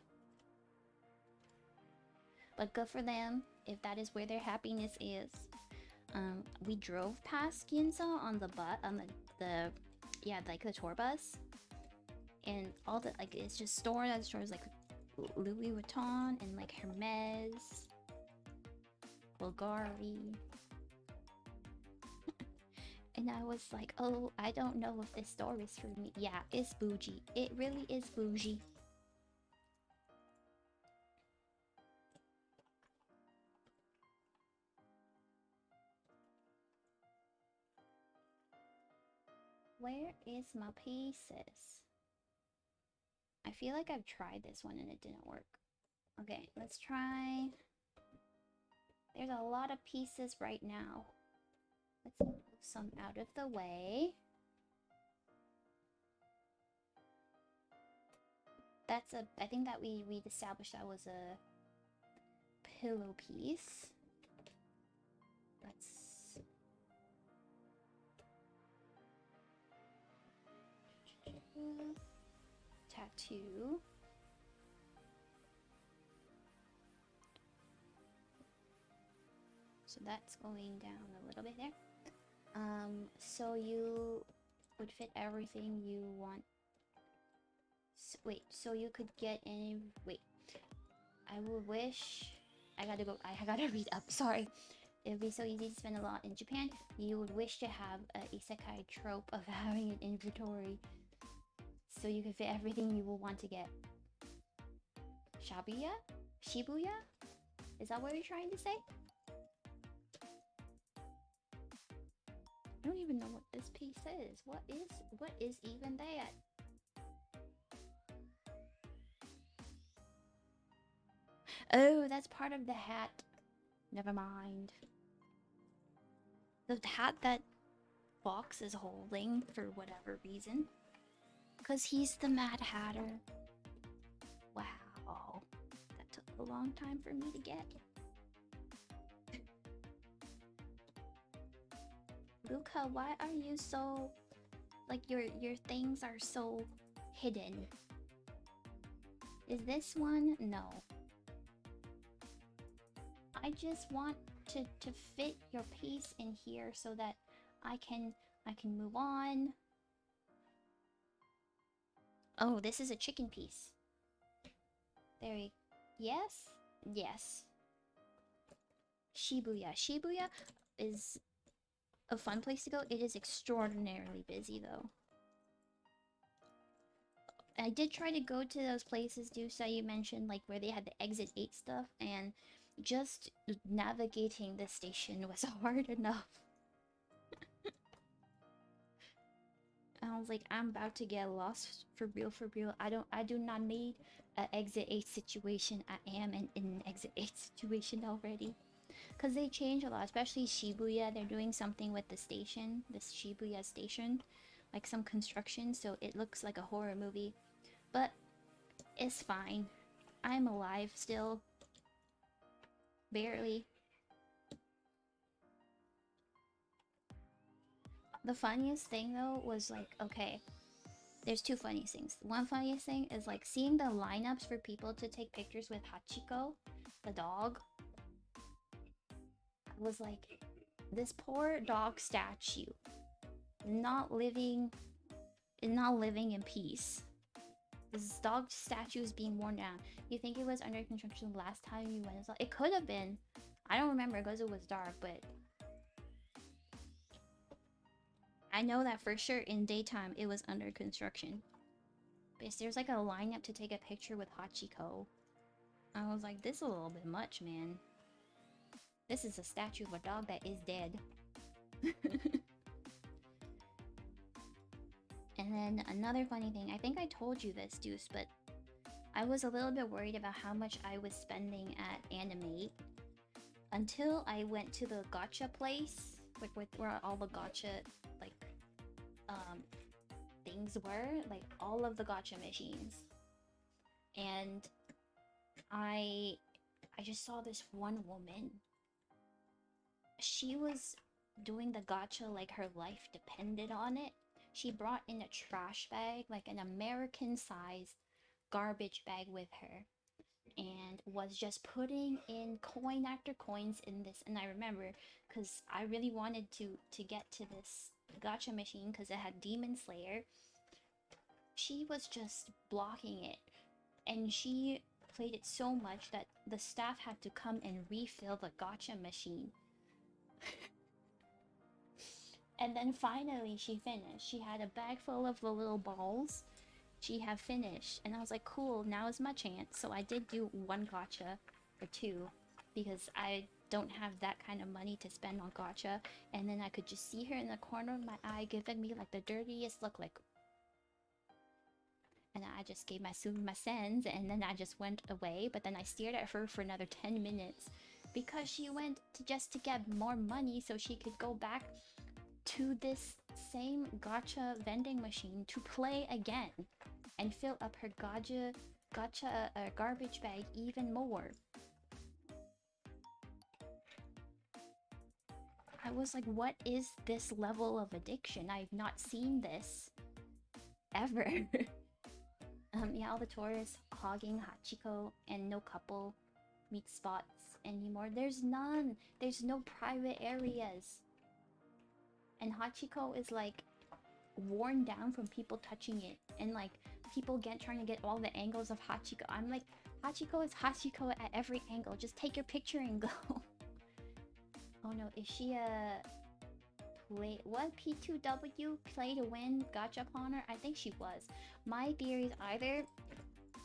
Speaker 1: But good for them if that is where their happiness is. We drove past Ginza on the tour bus, and all the it's just stores like Louis Vuitton and like Hermes, Bulgari. And I was like, oh, I don't know if this store is for me. Yeah, it's bougie. It really is bougie. Where is my pieces? I feel like I've tried this one and it didn't work. Okay, let's try... There's a lot of pieces right now. Let's move some out of the way. That's a... I think that we established that was a pillow piece. Let's... Tattoo. So that's going down a little bit there. So you would fit everything you want. Wait, so you could get any... Wait. I would wish... I gotta read up, sorry. It would be so easy to spend a lot in Japan. You would wish to have a isekai trope of having an inventory so you could fit everything you will want to get. Shibuya? Shibuya? Is that what you're trying to say? I don't even know what this piece is. What is even that? Oh, that's part of the hat. Never mind. The hat that Fox is holding for whatever reason. Because he's the Mad Hatter. Wow. That took a long time for me to get. Luca, why are you so... Like, your things are so hidden. Is this one? No. I just want to fit your piece in here so that I can move on. Oh, this is a chicken piece. There you... Yes? Yes. Shibuya. Shibuya is a fun place to go. It is extraordinarily busy, though. I did try to go to those places, Dusa, you mentioned, like, where they had the Exit 8 stuff, and just navigating the station was hard enough. I was like, I'm about to get lost for real, for real. I do not need an Exit 8 situation. I am in an Exit 8 situation already. Because they change a lot, especially Shibuya. They're doing something with the station, this Shibuya station. Like some construction, so it looks like a horror movie. But it's fine. I'm alive still. Barely. The funniest thing though was like, okay, there's two funniest things. One funniest thing is like seeing the lineups for people to take pictures with Hachiko, the dog. I was like, this poor dog statue not living in peace. This dog statue is being worn down. You think it was under construction last time you went? It could have been. I don't remember because it was dark, but I know that for sure in daytime it was under construction. But there's like a lineup to take a picture with Hachiko. I was like, this is a little bit much, man. This is a statue of a dog that is dead. And then another funny thing, I think I told you this, Deuce, but I was a little bit worried about how much I was spending at Animate until I went to the gacha place, like where all the gacha like things were, like all of the gacha machines. And I just saw this one woman. She was doing the gacha like her life depended on it. She brought in a trash bag, like an American size garbage bag with her, and was just putting in coin after coins in this. And I remember because I really wanted to get to this gacha machine because it had Demon Slayer. She was just blocking it, and she played it so much that the staff had to come and refill the gacha machine. And then finally she finished. She had a bag full of the little balls. She had finished, and I was like, cool, now is my chance. So I did do one gacha or two because I don't have that kind of money to spend on gacha. And then I could just see her in the corner of my eye giving me like the dirtiest look, like, and I just gave my sumimasen, and then I just went away. But then I stared at her for another 10 minutes because she went to just to get more money so she could go back to this same gacha vending machine to play again and fill up her gacha garbage bag even more. I was like, what is this level of addiction? I've not seen this ever. Yeah, all the tourists hogging Hachiko, and no couple meet spots anymore. There's none. There's no private areas. And Hachiko is like worn down from people touching it, and like people trying to get all the angles of Hachiko. I'm like, Hachiko is Hachiko at every angle. Just take your picture and go. Oh no, is she a play what P2W play to win Gachapon? I think she was. My theory is either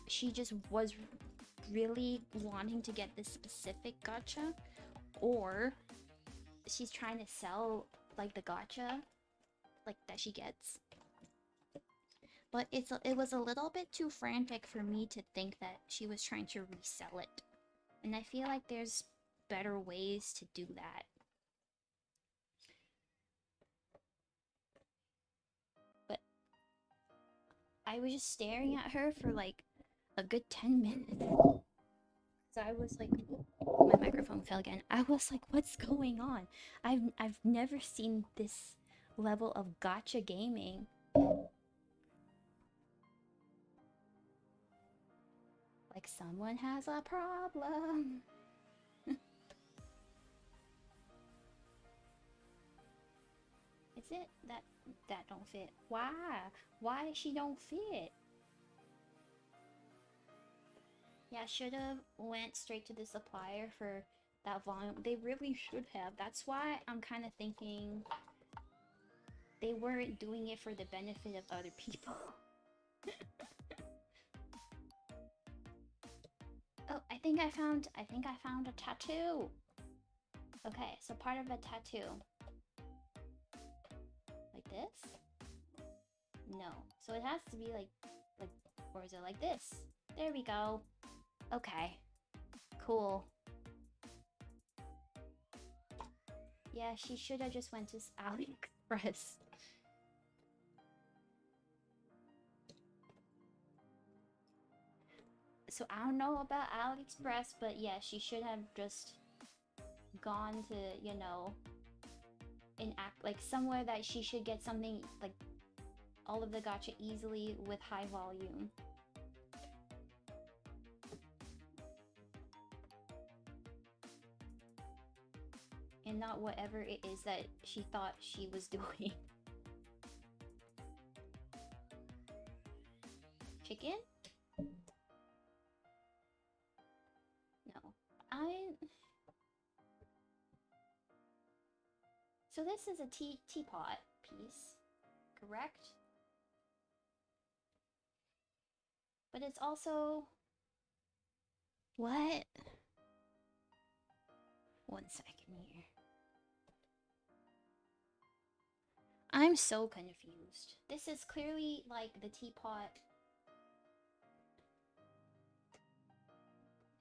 Speaker 1: she just was really wanting to get this specific gacha, or she's trying to sell like the gacha like that she gets. But it was a little bit too frantic for me to think that she was trying to resell it. And I feel like there's better ways to do that. But I was just staring at her for like a good 10 minutes. So I was like, my microphone fell again. I was like, what's going on? I've never seen this level of gacha gaming. Like someone has a problem. Is it that don't fit? Why she don't fit? Yeah, should have went straight to the supplier for that volume. They really should have. That's why I'm kind of thinking they weren't doing it for the benefit of other people. Oh, I think I found a tattoo. Okay, so part of a tattoo. Like this? No. So it has to be like, or is it like this? There we go. Okay. Cool. Yeah, she should have just went to AliExpress. So I don't know about AliExpress, but yeah, she should have just gone to, you know, like somewhere that she should get something like all of the gacha easily with high volume. And not whatever it is that she thought she was doing. Chicken? No. So this is a teapot piece, correct? But it's also... What? One second here. I'm so confused. This is clearly like the teapot.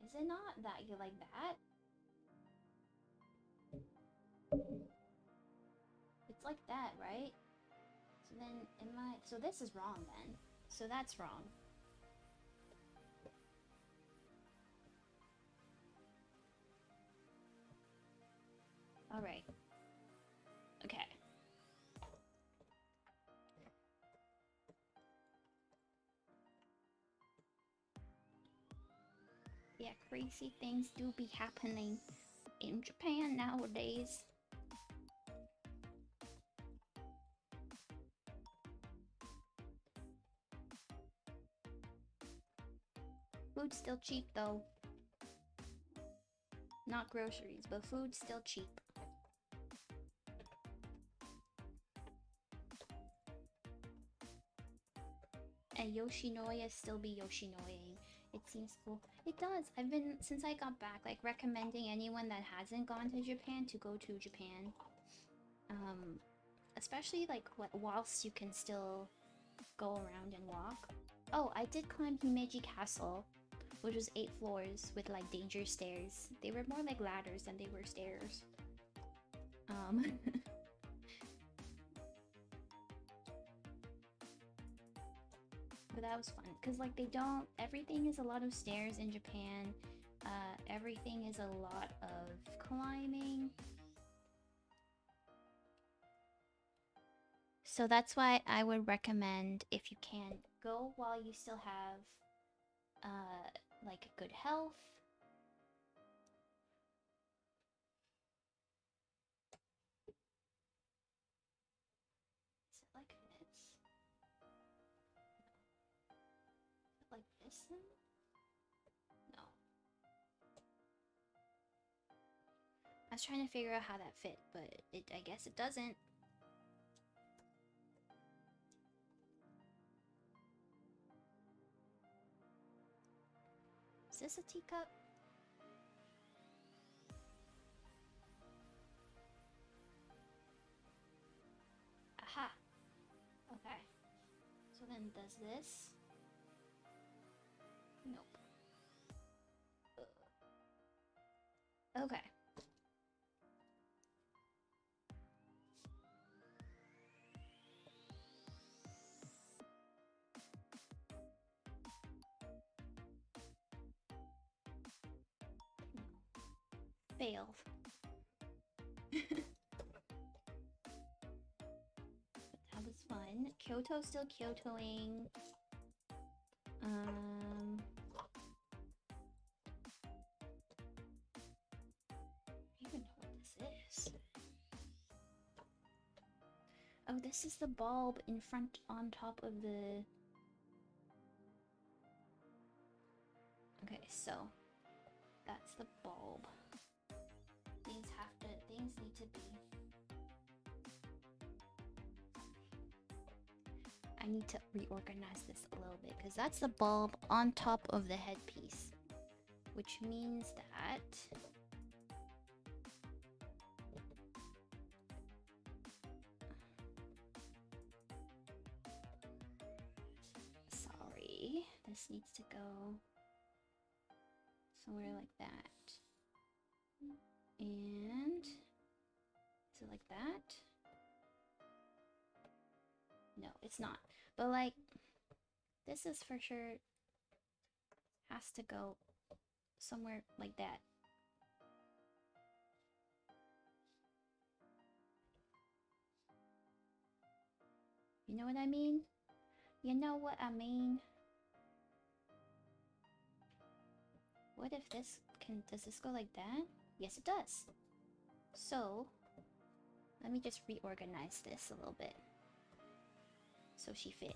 Speaker 1: Is it not that you like that? It's like that, right? So then am I... So this is wrong then. So that's wrong. Alright. Okay. Yeah, crazy things do be happening in Japan nowadays. Food's still cheap though. Not groceries, but food's still cheap. And Yoshinoya still be Yoshinoyaing. It seems cool. It does. I've been, since I got back, like recommending anyone that hasn't gone to Japan to go to Japan. Especially like whilst you can still go around and walk. Oh, I did climb Himeji Castle, which was 8 floors with like danger stairs. They were more like ladders than they were stairs. But that was fun, because like they don't... Everything is a lot of stairs in Japan. Everything is a lot of climbing. So that's why I would recommend, if you can, go while you still have like good health. Is it like this? Is it like this then? No. I was trying to figure out how that fit, but I guess it doesn't. Is this a teacup? Aha! Okay. So then does this? Nope. Okay. Failed. That was fun. Kyoto's still Kyotoing. I don't even know what this is. Oh, this is the bulb in front on top of the... Okay, so that's the bulb. Things need to be... I need to reorganize this a little bit, because that's the bulb on top of the headpiece, which means that sorry, this needs to go somewhere like that. And is it like that? No, it's not. But like, this is for sure has to go somewhere like that. You know what I mean? You know what I mean? What if this can... Does this go like that? Yes, it does. So, let me just reorganize this a little bit. So she fit.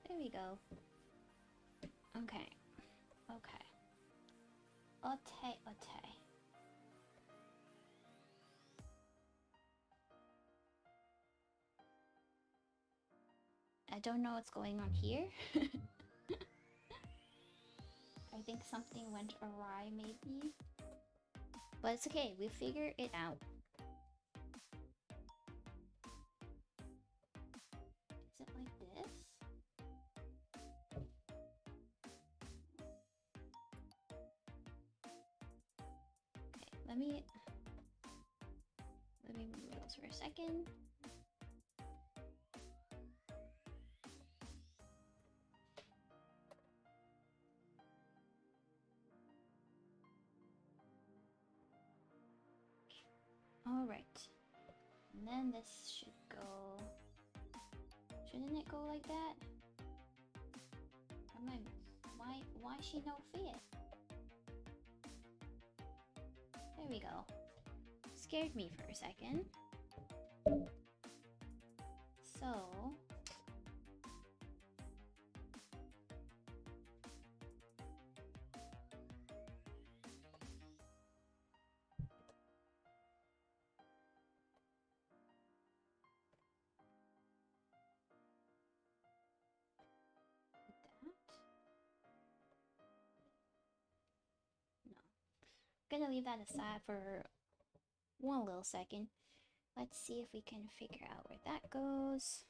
Speaker 1: There we go. Okay. Okay. Okay, okay. don't know what's going on here. I think something went awry maybe. But it's okay, we figured it out. Is it like this? Okay, let me remove those for a second. All right, and then this should go. Shouldn't it go like that? Why she no fit? There we go. Scared me for a second. So gonna leave that aside for one little second. Let's see if we can figure out where that goes.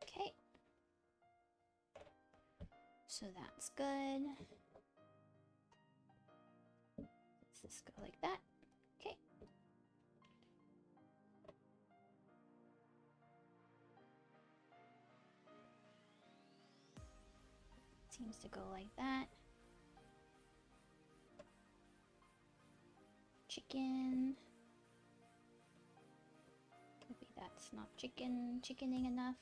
Speaker 1: Okay. So that's good. Let's just go like that. Okay. Seems to go like that. Chicken. Maybe that's not chickening enough.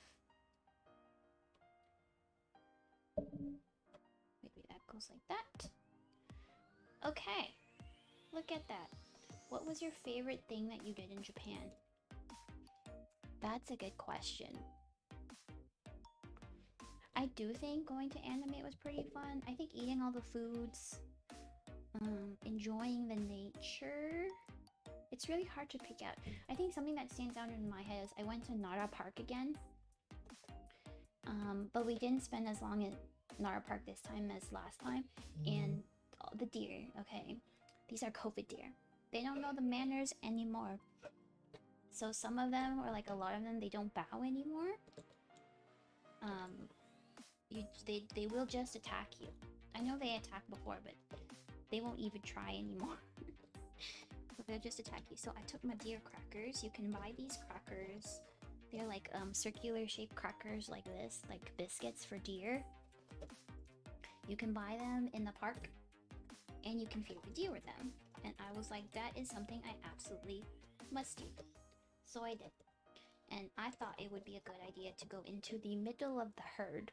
Speaker 1: Maybe that goes like that. Okay. Look at that. What was your favorite thing that you did in Japan? That's a good question. I do think going to anime was pretty fun. I think eating all the foods, enjoying the nature. It's really hard to pick out. I think something that stands out in my head is I went to Nara Park again. But we didn't spend as long at Nara Park this time as last time. And the deer, okay, these are COVID deer. They don't know the manners anymore. So some of them, or like a lot of them, they don't bow anymore. They will just attack you. I know they attacked before, but they won't even try anymore. So they'll just attack you. So I took my deer crackers. You can buy these crackers. They're like circular shaped crackers like this, like biscuits for deer. You can buy them in the park and you can feed the deer with them. And I was like, that is something I absolutely must do. So I did. And I thought it would be a good idea to go into the middle of the herd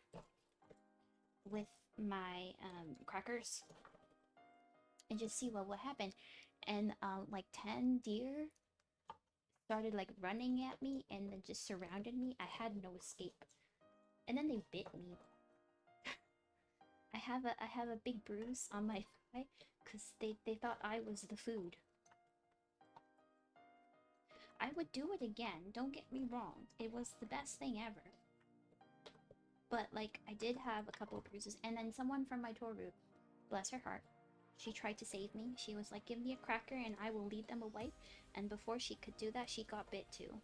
Speaker 1: with my crackers and just see what would happen. And like 10 deer started like running at me and then just surrounded me. I had no escape. And then they bit me. I have a big bruise on my thigh because they thought I was the food. I would do it again, don't get me wrong. It was the best thing ever. But like I did have a couple of bruises, and then someone from my tour group, bless her heart, she tried to save me. She was like, give me a cracker and I will lead them away. And before she could do that, she got bit too.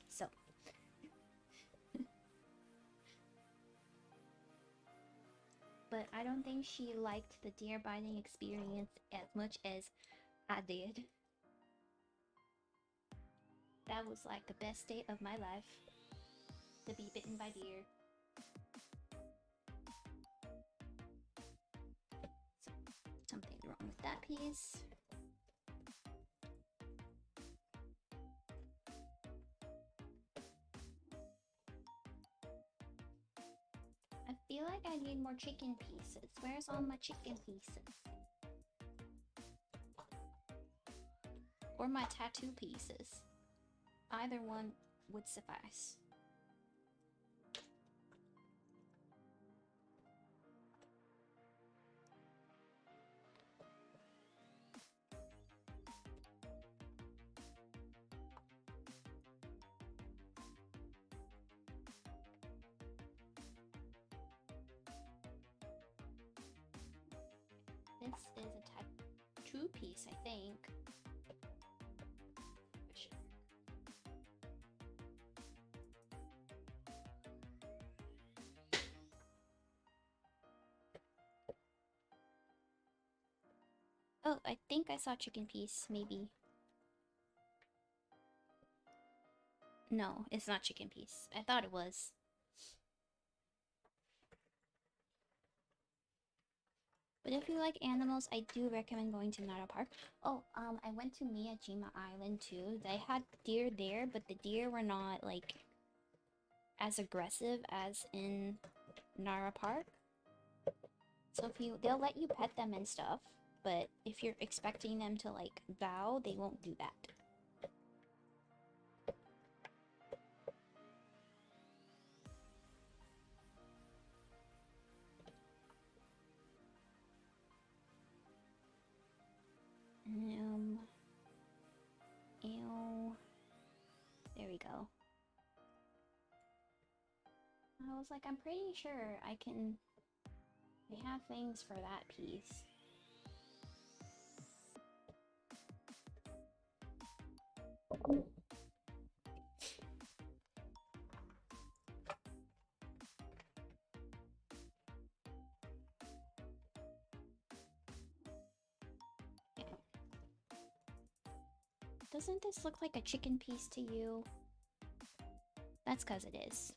Speaker 1: So but I don't think she liked the deer biting experience as much as I did. That was like the best day of my life, to be bitten by deer. So, something's wrong with that piece. I feel like I need more chicken pieces. Where's all my chicken pieces? Or my tattoo pieces. Either one would suffice. This is a type 2 piece, I think. Oh, I think I saw chicken piece, maybe. No, it's not chicken piece. I thought it was. But if you like animals, I do recommend going to Nara Park. Oh, I went to Miyajima Island too. They had deer there, but the deer were not, like, as aggressive as in Nara Park. So they'll let you pet them and stuff, but if you're expecting them to, like, bow, they won't do that. Ew. There we go. I was like, I'm pretty sure I have things for that piece. Yeah. Doesn't this look like a chicken piece to you? That's 'cause it is.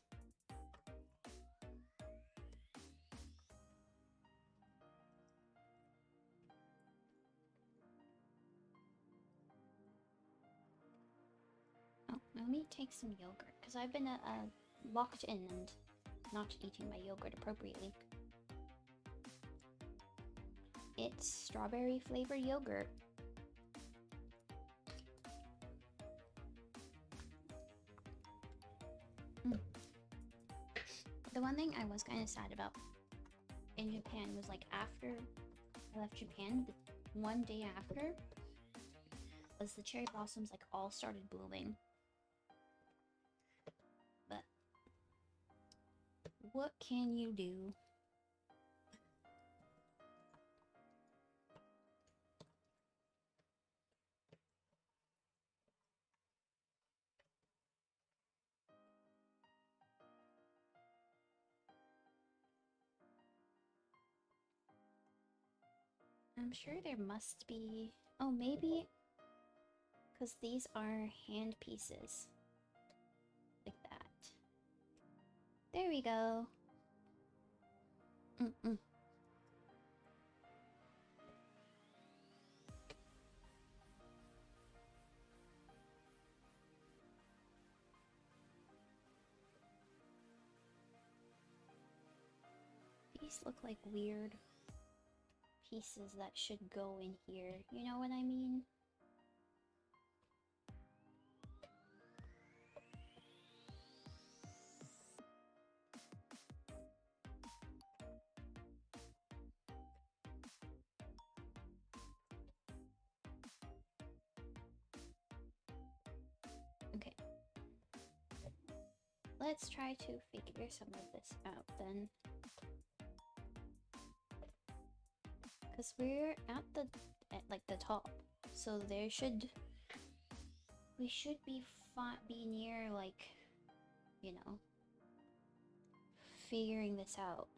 Speaker 1: Oh, let me take some yogurt, because I've been locked in and not eating my yogurt appropriately. It's strawberry flavored yogurt. The one thing I was kind of sad about in Japan was, like, after I left Japan, the one day after was the cherry blossoms, like, all started blooming. But what can you do? I'm sure there must be... Oh, maybe... Because these are hand pieces. Like that. There we go. These look like weird pieces that should go in here. You know what I mean? Okay. Let's try to figure some of this out then. Because we're at like the top, so we should be near, like, you know, figuring this out.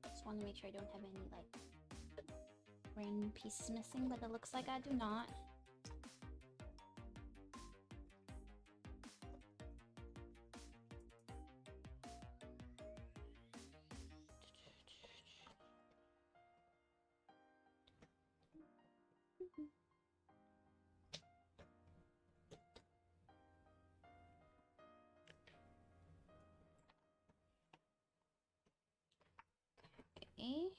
Speaker 1: Just want to make sure I don't have any, like, random pieces missing, but it looks like I do not. Okay.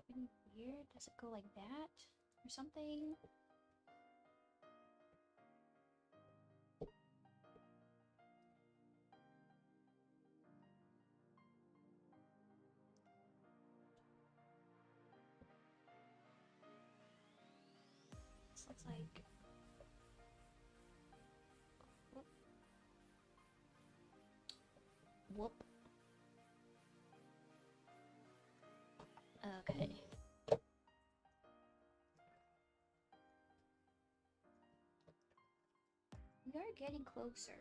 Speaker 1: Pretty weird. Does it go like that or something? This looks like... Whoop. Okay. We are getting closer.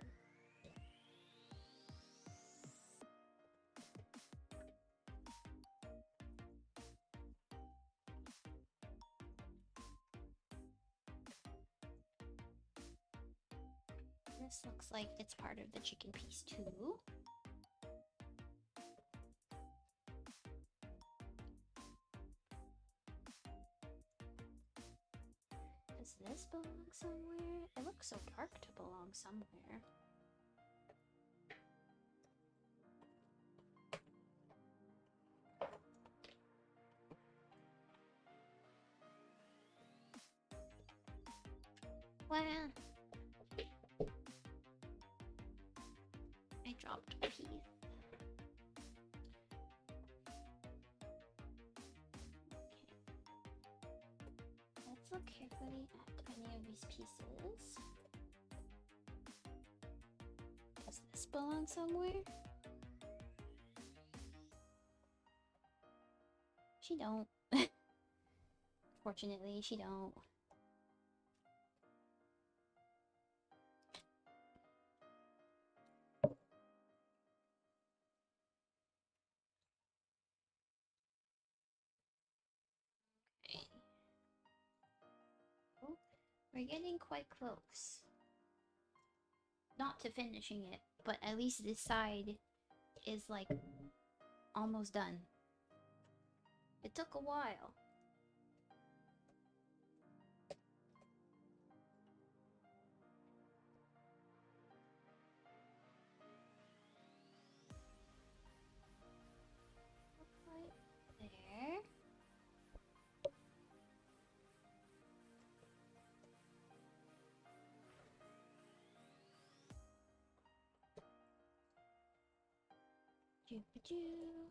Speaker 1: This looks like it's part of the chicken piece too. Does this belong somewhere? It looks so dark to belong somewhere. Wow. I dropped a piece. Let's look carefully at any of these pieces. Does this belong somewhere? She don't. Fortunately, she don't. We're getting quite close. Not to finishing it, but at least this side is like almost done. It took a while. Right there. Doo-ba-doo.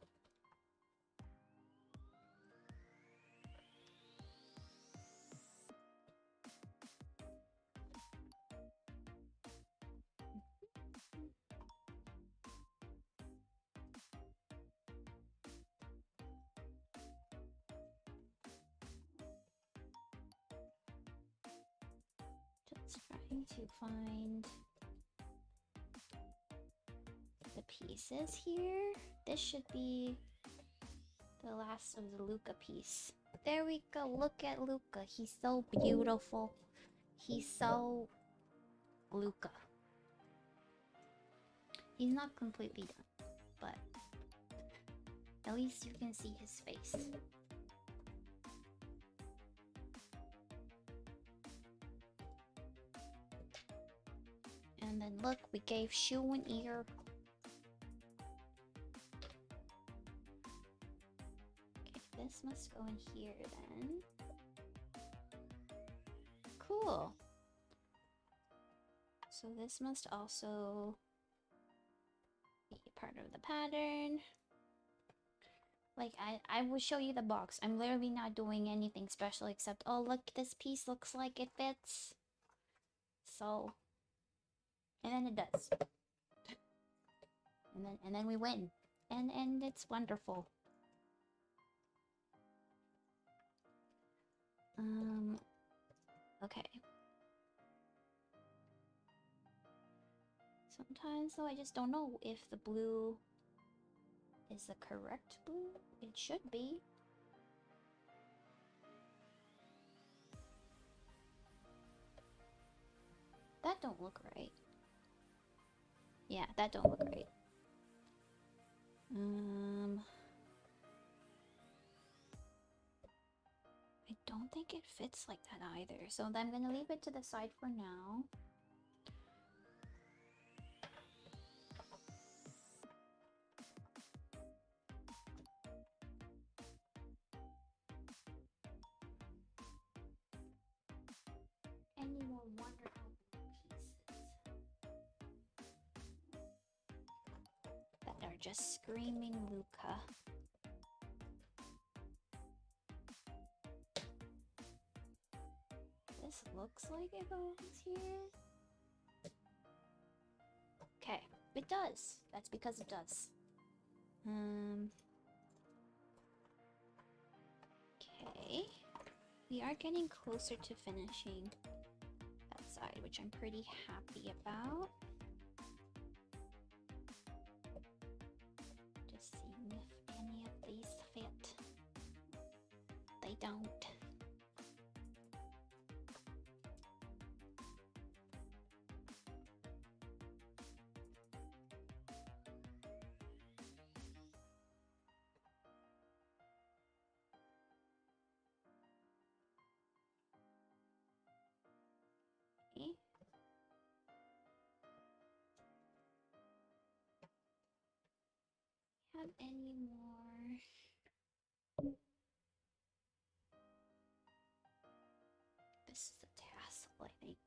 Speaker 1: Just trying to find the pieces here. This should be the last of the Luca piece. There we go. Look at Luca. He's so beautiful. He's so Luca. He's not completely done, but at least you can see his face. And then look, we gave Shu an ear. Okay, this must go in here then. Cool. So this must also be part of the pattern. Like, I will show you the box. I'm literally not doing anything special except, oh, look, this piece looks like it fits. So, and then it does. And then we win. And it's wonderful. Okay. Sometimes though I just don't know if the blue is the correct blue. It should be. That don't look right. Yeah, that don't look right. I don't think it fits like that either. So I'm gonna leave it to the side for now. Any more wonderful pieces that are just screaming Luca? This looks like it belongs here. Okay, it does. That's because it does. Okay. We are getting closer to finishing that side, which I'm pretty happy about. Just seeing if any of these fit. They don't. Okay. Have any more? This is a tassel, I think.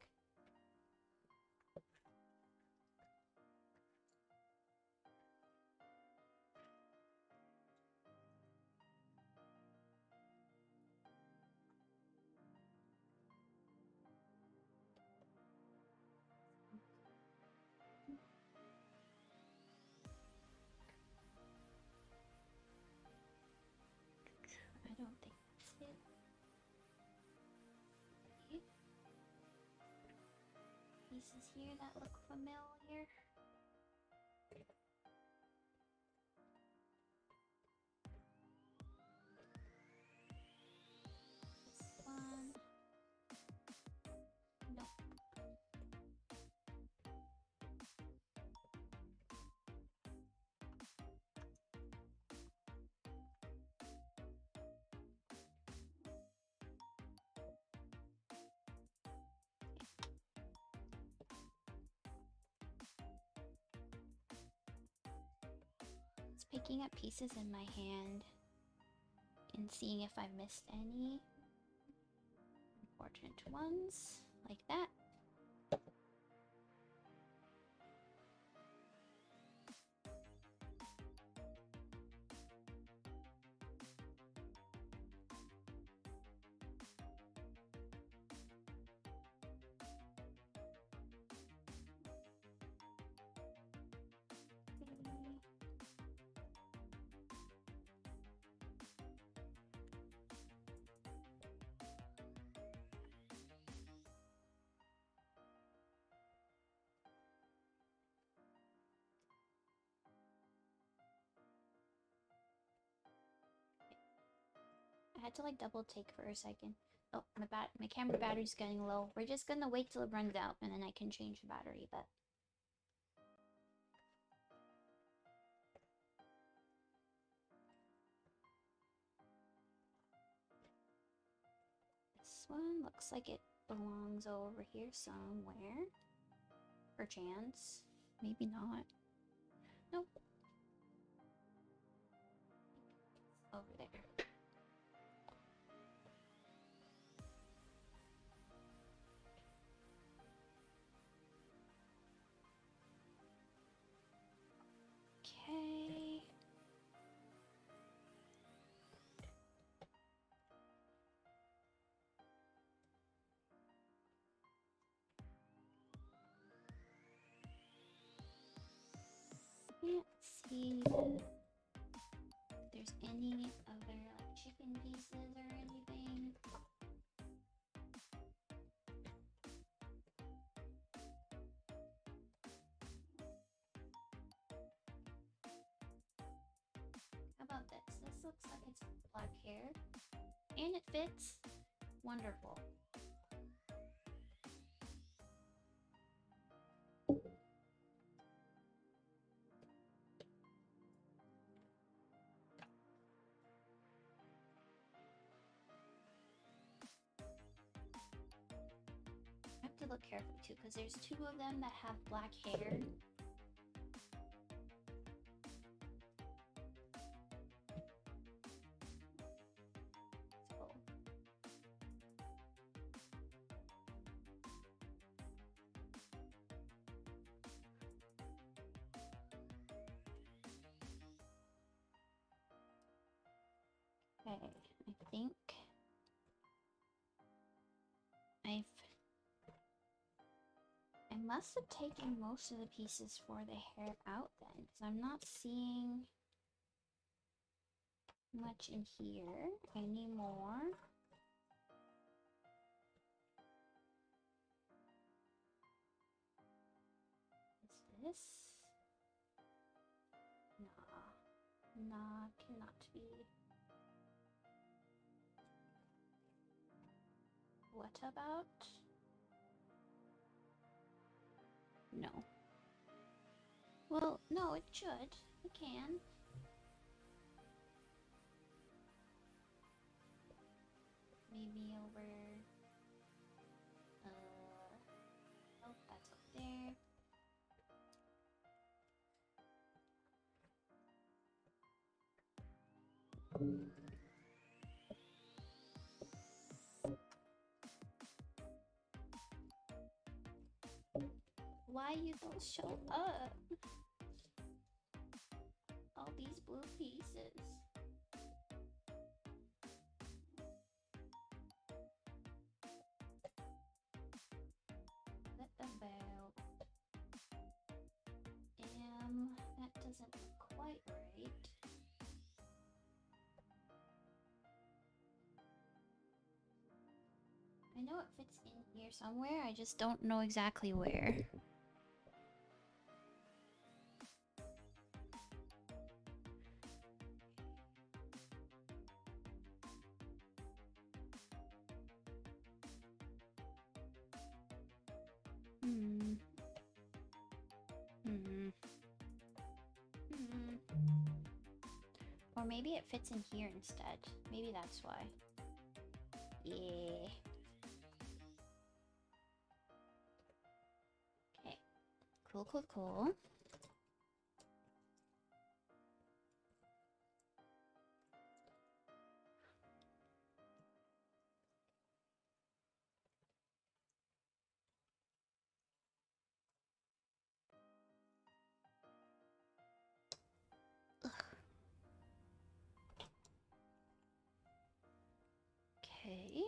Speaker 1: I don't think that's it. Okay. Pieces here that look familiar. This one. Nope. It's picking up pieces in my hand and seeing if I missed any important ones, like that. I had to like double take for a second. Oh, my camera battery's getting low. We're just gonna wait till it runs out and then I can change the battery, but this one looks like it belongs over here somewhere. Perchance. Maybe not. Nope. It's over there. Okay. Can't see if there's any other like chicken pieces or anything. How about this? This looks like it's black hair and it fits. Wonderful. I have to look carefully too, because there's two of them that have black hair. So okay, I think I've must have taken most of the pieces for the hair out then, because I'm not seeing much in here anymore. Is this? Nah. Nah, cannot be. What about? No. Well, no, it should. It can. Maybe over... oh, that's up there. Why you don't show up? All these blue pieces. What about... that doesn't look quite right. I know it fits in here somewhere, I just don't know exactly where. Or maybe it fits in here instead. Maybe that's why. Yeah. Okay. Cool, cool, cool. Okay.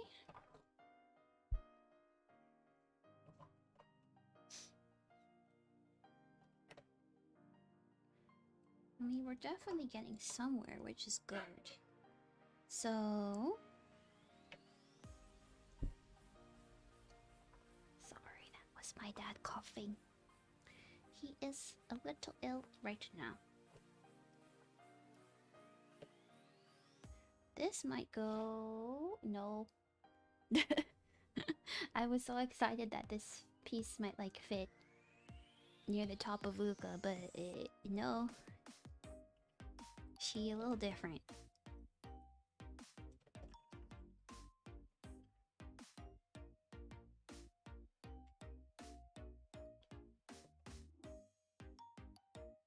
Speaker 1: I mean, we're definitely getting somewhere, which is good. So... sorry, that was my dad coughing. He is a little ill right now. This might go... no. I was so excited that this piece might like fit near the top of Luca, but no. She a little different.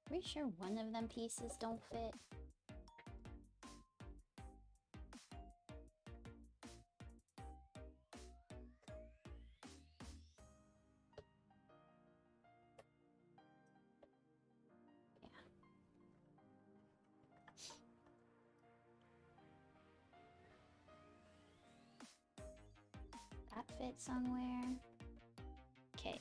Speaker 1: Pretty sure one of them pieces don't fit. That fits somewhere. Okay.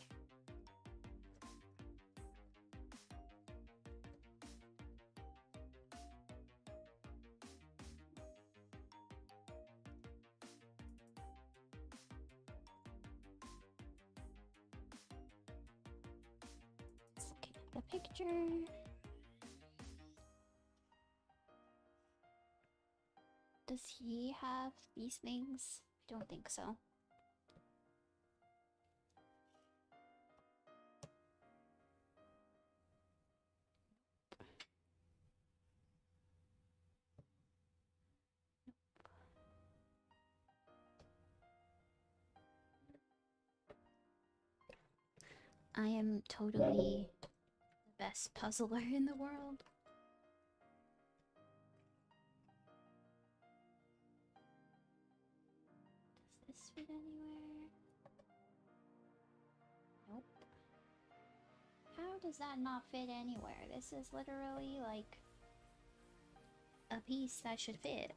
Speaker 1: Let's look at the picture. Does he have these things? I don't think so. I am totally the best puzzler in the world. Does this fit anywhere? Nope. How does that not fit anywhere? This is literally like a piece that should fit.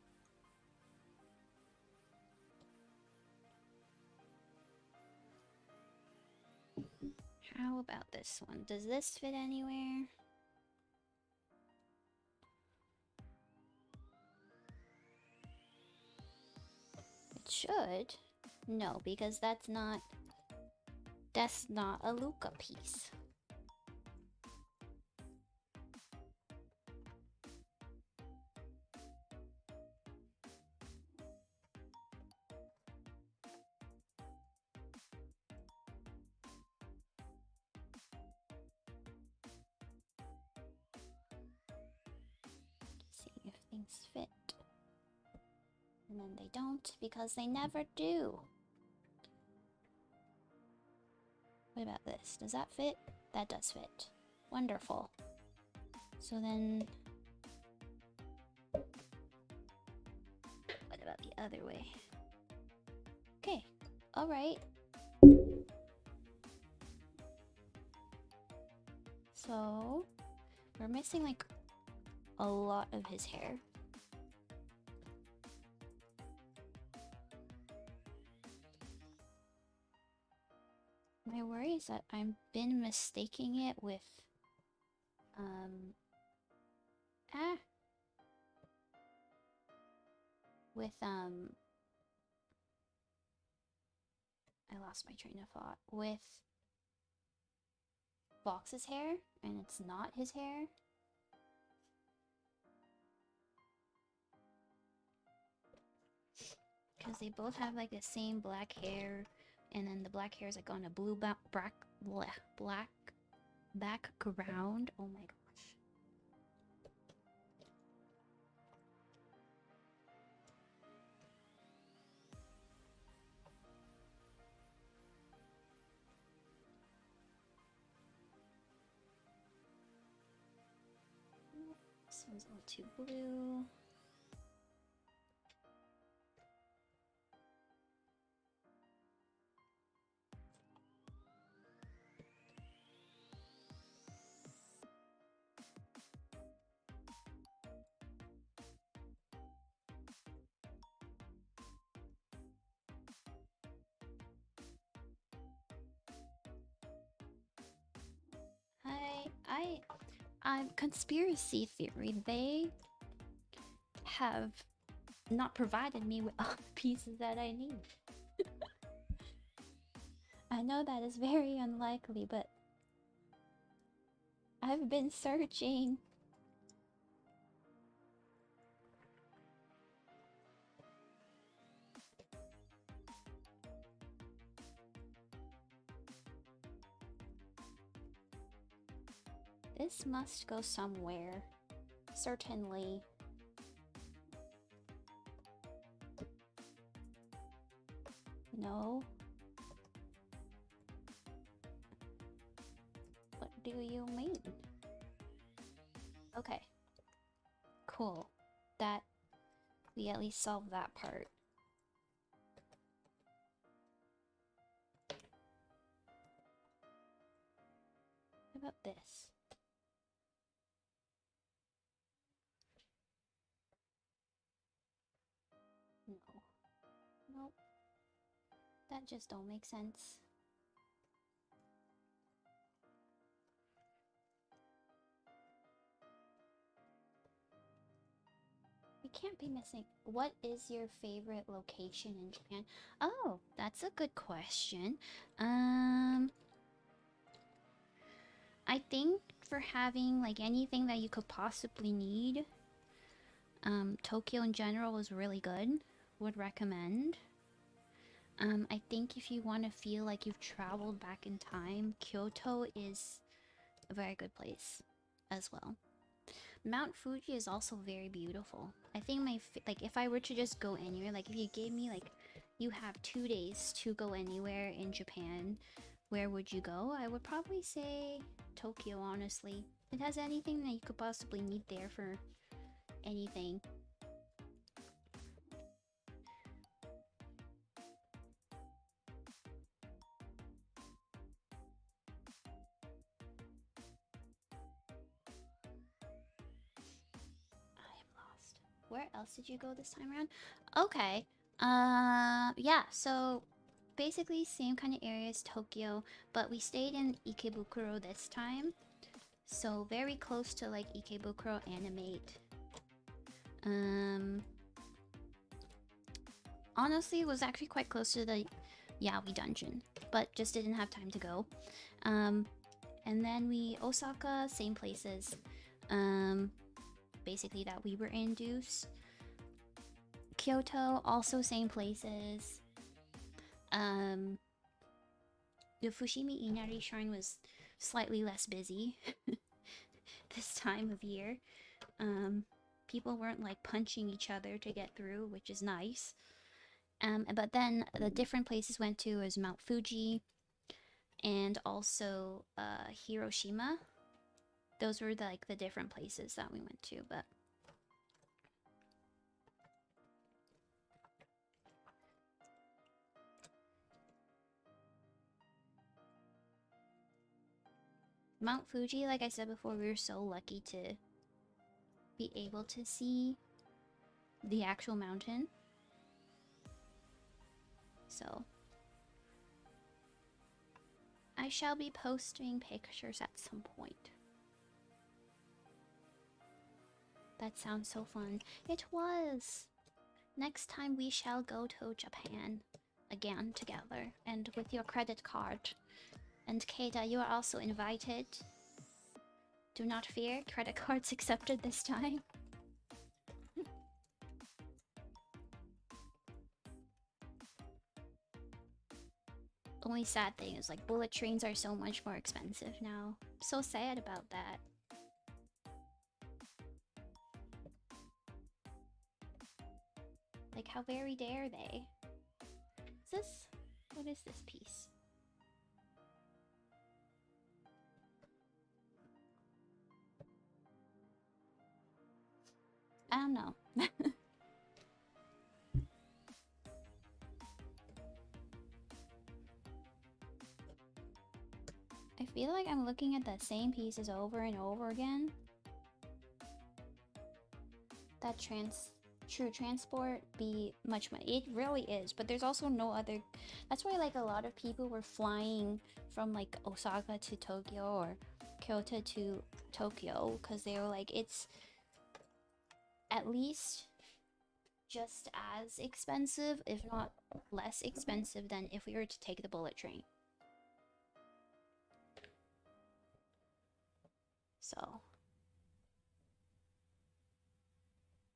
Speaker 1: How about this one? Does this fit anywhere? It should. No, because that's not a Luca piece. See if things fit. And then they don't, because they never do. What about this? Does that fit? That does fit. Wonderful. So then... what about the other way? Okay. Alright. So... we're missing, like, a lot of his hair. My worry is that I've been mistaking it with, I lost my train of thought. With Box's hair, and it's not his hair. Because they both have, like, the same black hair, and then the black hair is, like, on a blue black background. Oh my gosh. This one's a little too blue. Conspiracy theory, they have not provided me with all the pieces that I need. I know that is very unlikely, but I've been searching. This must go somewhere. Certainly. No. What do you mean? Okay. Cool. That... we at least solved that part. What about this? No. Nope. That just don't make sense. We can't be missing... what is your favorite location in Japan? Oh, that's a good question. I think for having, like, anything that you could possibly need, Tokyo in general is really good. Would recommend. I think if you want to feel like you've traveled back in time, Kyoto is a very good place as well. Mount Fuji is also very beautiful. I think like, if I were to just go anywhere, like, if you gave me, like, you have 2 days to go anywhere in Japan, where would you go? I would probably say Tokyo, honestly. It has anything that you could possibly need there for anything. Where else did you go this time around? Okay. Yeah, so basically same kind of area as Tokyo, but we stayed in Ikebukuro this time. So very close to like Ikebukuro Animate. Honestly, it was actually quite close to the Yaoi dungeon, but just didn't have time to go. And then Osaka, same places. Basically that we were in Deuce. Kyoto, also same places. The Fushimi Inari Shrine was slightly less busy this time of year. People weren't like punching each other to get through, which is nice. But then the different places went to is Mount Fuji and also Hiroshima. Those were the different places that we went to, but Mount Fuji, like I said before, we were so lucky to be able to see the actual mountain. So I shall be posting pictures at some point. That sounds so fun. It was! Next time we shall go to Japan again together and with your credit card. And Keita, you are also invited. Do not fear, credit cards accepted this time. Only sad thing is like bullet trains are so much more expensive now. So sad about that. Like how very dare they? Is this... what is this piece? I don't know. I feel like I'm looking at the same pieces over and over again. That true transport be much money. It really is, but there's also no other. That's why like a lot of people were flying from like Osaka to Tokyo or Kyoto to Tokyo because they were like, it's at least just as expensive, if not less expensive than if we were to take the bullet train. So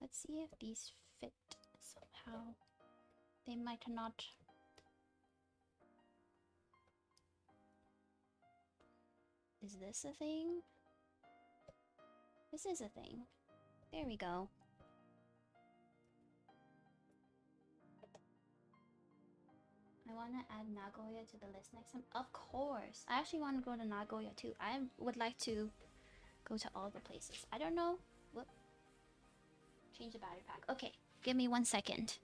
Speaker 1: let's see if these fit somehow. They might not. Is this a thing? This is a thing. There we go. I want to add Nagoya to the list next time. Of course. I actually want to go to Nagoya too. I would like to go to all the places. I don't know. Whoop. Change the battery pack. Okay, give me 1 second.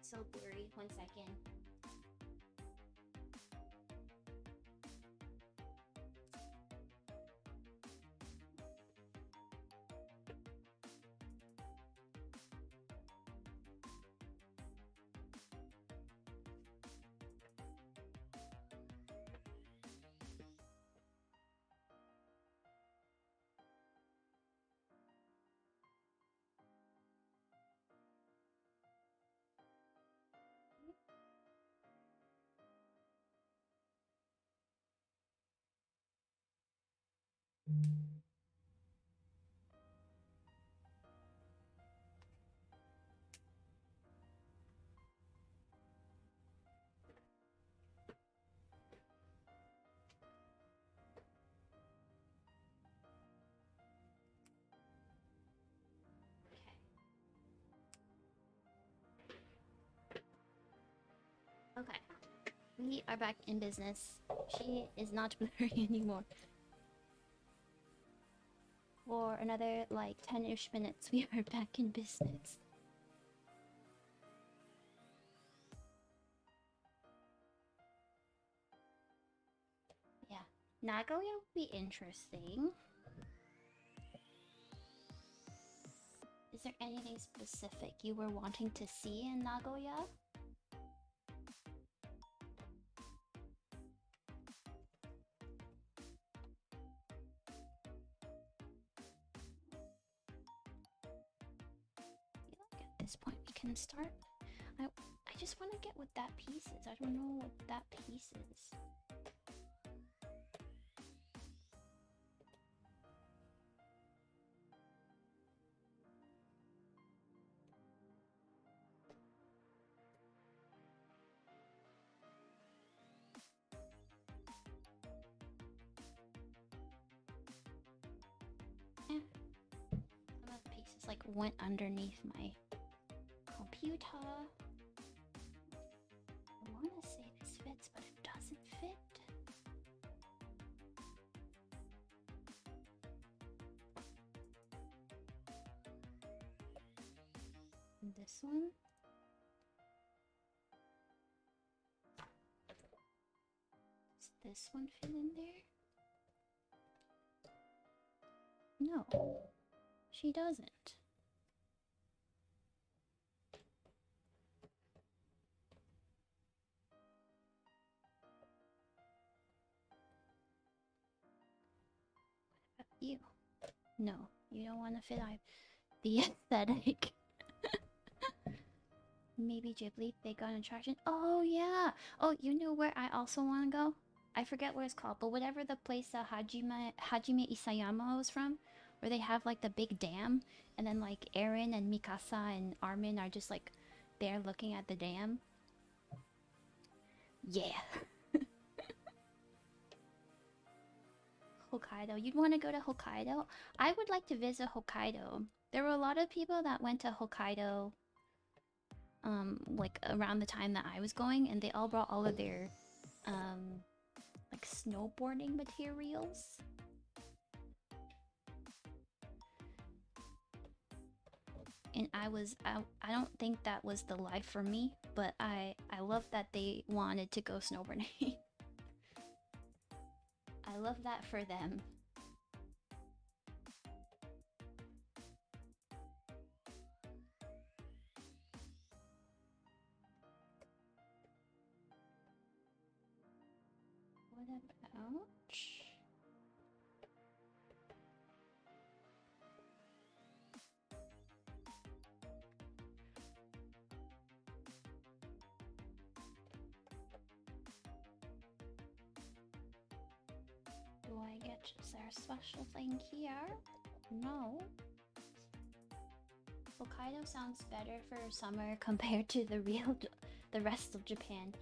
Speaker 1: So blurry. 1 second. Okay. We are back in business. She is not blurry anymore. For another like 10-ish minutes, we are back in business. Yeah. Nagoya will be interesting. Is there anything specific you were wanting to see in Nagoya? At this point, we can start. I just want to get what that piece is. I don't know what that piece is. Some of the pieces like went underneath my computer. I want to say this fits, but it doesn't fit. And this one. Does this one fit in there? No, she doesn't. What about you? No, you don't want to fit the aesthetic. Maybe Ghibli, they got an attraction. Oh yeah. Oh, you know where I also want to go? I forget what it's called, but whatever the place that Hajime Isayama was from, where they have like the big dam, and then like Eren and Mikasa and Armin are just like there looking at the dam. Yeah. Hokkaido. You'd want to go to Hokkaido? I would like to visit Hokkaido. There were a lot of people that went to Hokkaido like around the time that I was going, and they all brought all of their like snowboarding materials. And I don't think that was the life for me, but I love that they wanted to go snowboarding. I love that for them. What about... Do I get... Is there a special thing here? No. Hokkaido sounds better for summer compared to the rest of Japan.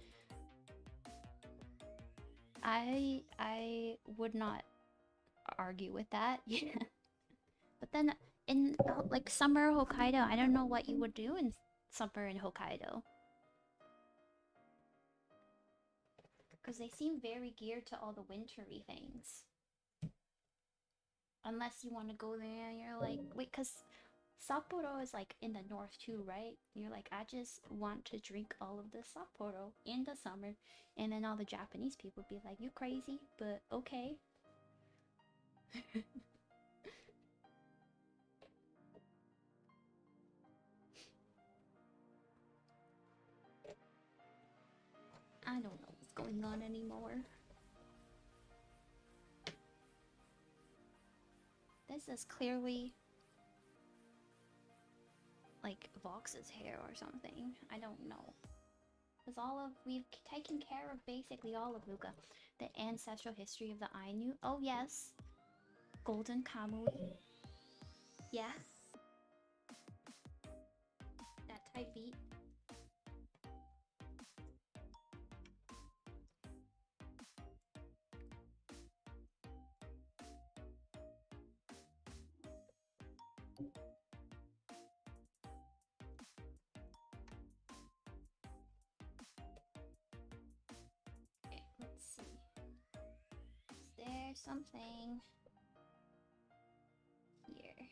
Speaker 1: I would not argue with that. Yeah. But then in like summer Hokkaido, I don't know what you would do in summer in Hokkaido. Because they seem very geared to all the wintry things. Unless you want to go there and you're like, wait, because Sapporo is like in the north too, right? You're like, I just want to drink all of the Sapporo in the summer. And then all the Japanese people be like, you crazy, but okay. I don't know what's going on anymore. This is clearly like Vox's hair or something. I don't know. Because we've taken care of basically all of Luca. The ancestral history of the Ainu. Oh yes. Golden Kamui. Yeah. That type beat. Okay, let's see. Is there something here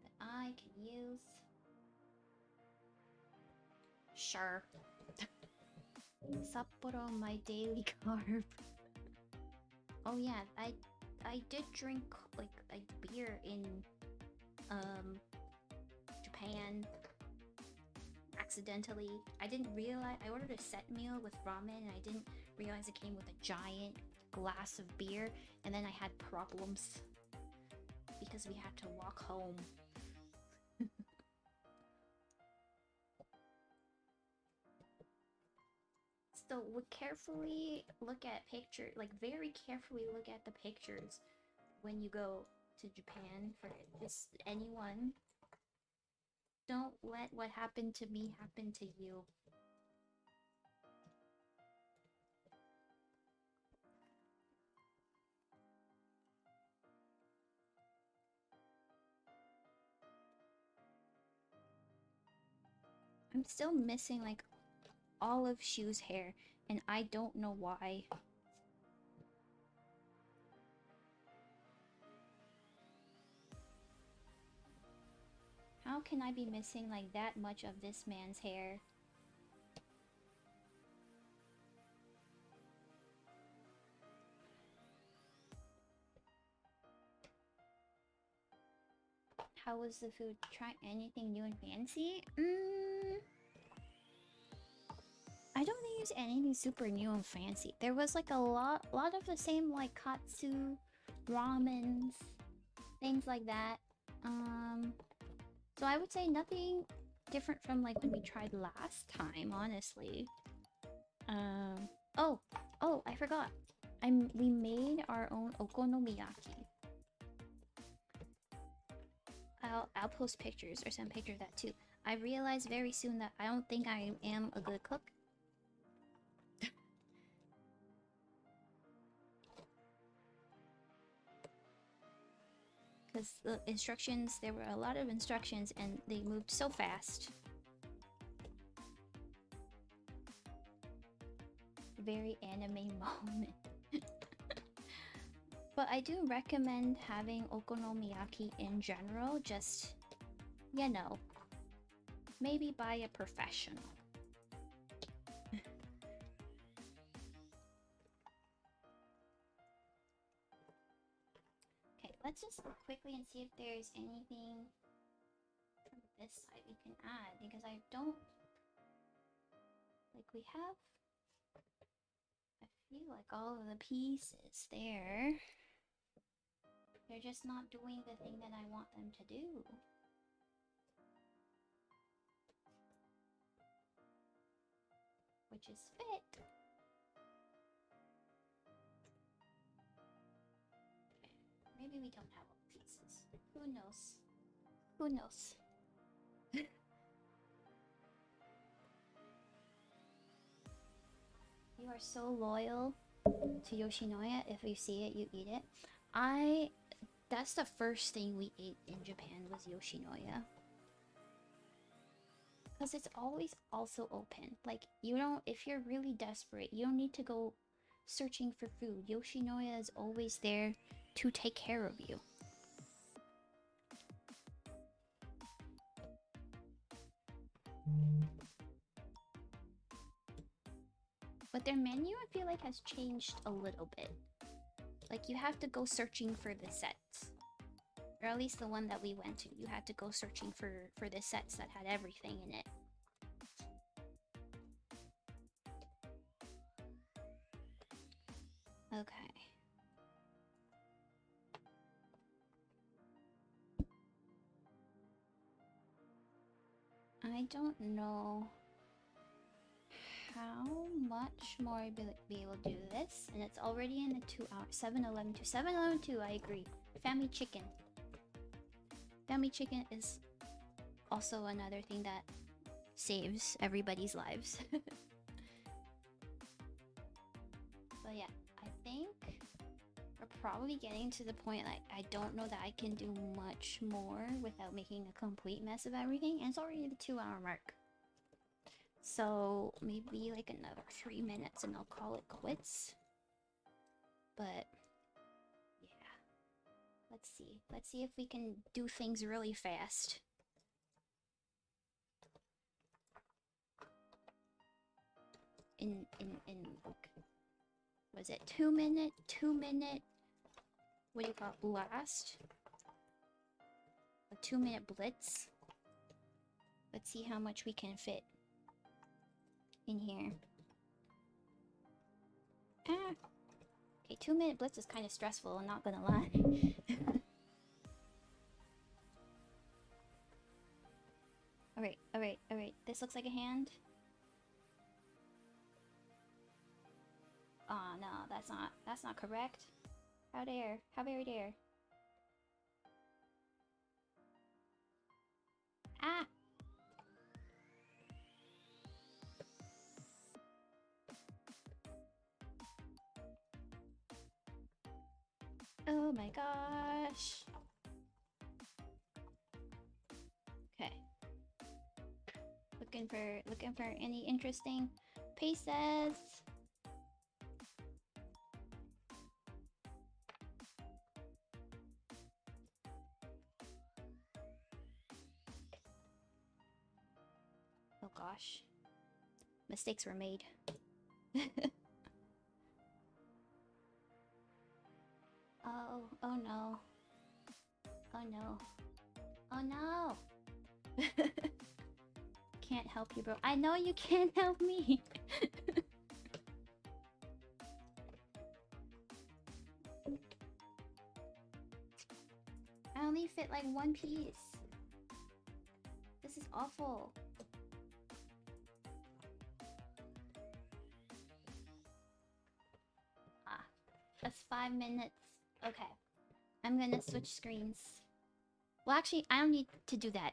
Speaker 1: that I can use? Sure. Sapporo, my daily carb. Oh yeah, I did drink like beer in Japan accidentally. I didn't realize I ordered a set meal with ramen and I didn't realize it came with a giant glass of beer, and then I had problems because we had to walk home. So we carefully look at pictures, like very carefully look at the pictures when you go to Japan for just anyone. Don't let what happened to me happen to you. I'm still missing like all of Shu's hair, and I don't know why. How can I be missing like that much of this man's hair? How was the food? Try anything new and fancy? I don't think there's anything super new and fancy. There was like a lot of the same like katsu, ramens, things like that. So I would say nothing different from like when we tried last time, honestly. Oh, I forgot. We made our own okonomiyaki. I'll post pictures or send pictures of that too. I realized very soon that I don't think I am a good cook. Because the instructions, there were a lot of instructions and they moved so fast. Very anime moment. But I do recommend having okonomiyaki in general, just, you know, maybe by a professional. Okay, let's just look quickly and see if there's anything from this side we can add, because I don't... Like, we have... I feel like all of the pieces there. They're just not doing the thing that I want them to do. Which is fit. Okay. Maybe we don't have all the pieces. Who knows? Who knows? You are so loyal to Yoshinoya. If you see it, you eat it. That's the first thing we ate in Japan was Yoshinoya. Because it's always also open. Like, you don't, if you're really desperate, you don't need to go searching for food. Yoshinoya is always there to take care of you. But their menu, I feel like, has changed a little bit. Like, you have to go searching for the sets. Or at least the one that we went to. You had to go searching for the sets that had everything in it. Okay. I don't know how much more I be able to do this. And it's already in the 2 hour 7-Eleven 2. 7-Eleven 2, I agree. Family chicken. Family chicken is also another thing that saves everybody's lives. But yeah, I think we're probably getting to the point like I don't know that I can do much more without making a complete mess of everything. And it's already the 2-hour mark. So maybe like another 3 minutes and I'll call it quits. But yeah. Let's see. Let's see if we can do things really fast. In like, was it 2 minute, what do you call it, blast? A 2-minute blitz? Let's see how much we can fit in here. Ah. Okay, 2-minute blitz is kind of stressful, I'm not gonna lie. Alright. This looks like a hand. Oh no, that's not correct. How dare? How very dare? Ah! Oh my gosh. Okay. Looking for any interesting pieces. Oh gosh. Mistakes were made. Oh no. Oh no. Oh no! Can't help you, bro. I know you can't help me! I only fit like one piece. This is awful. Ah, that's 5 minutes. Okay. I'm gonna switch screens. Well, actually, I don't need to do that.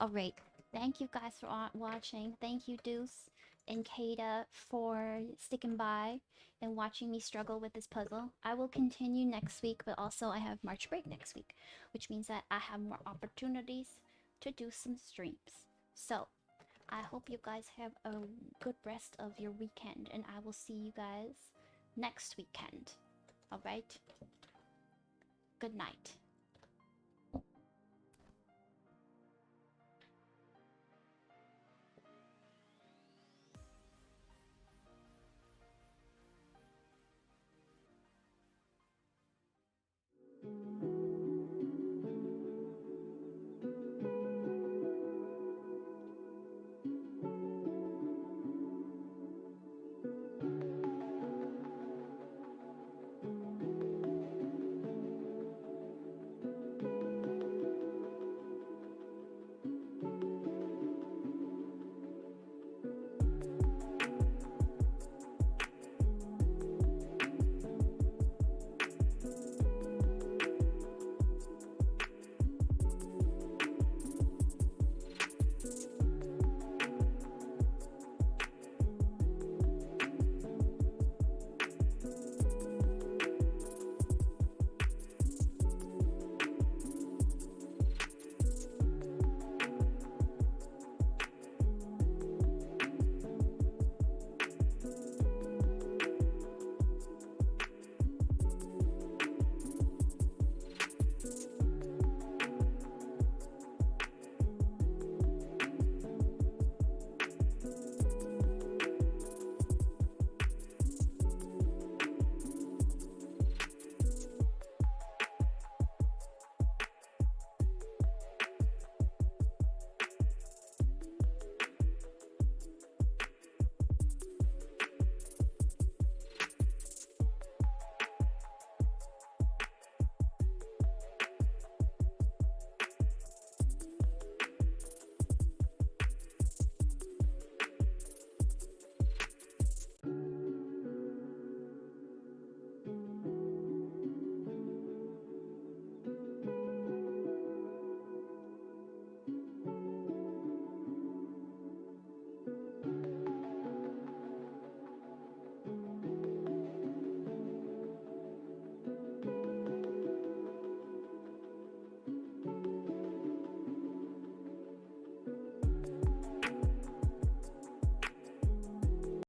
Speaker 1: Alright. Thank you guys for watching. Thank you, Deuce and Kata, for sticking by and watching me struggle with this puzzle. I will continue next week, but also I have March break next week, which means that I have more opportunities to do some streams. So, I hope you guys have a good rest of your weekend, and I will see you guys next weekend. Alright? Good night.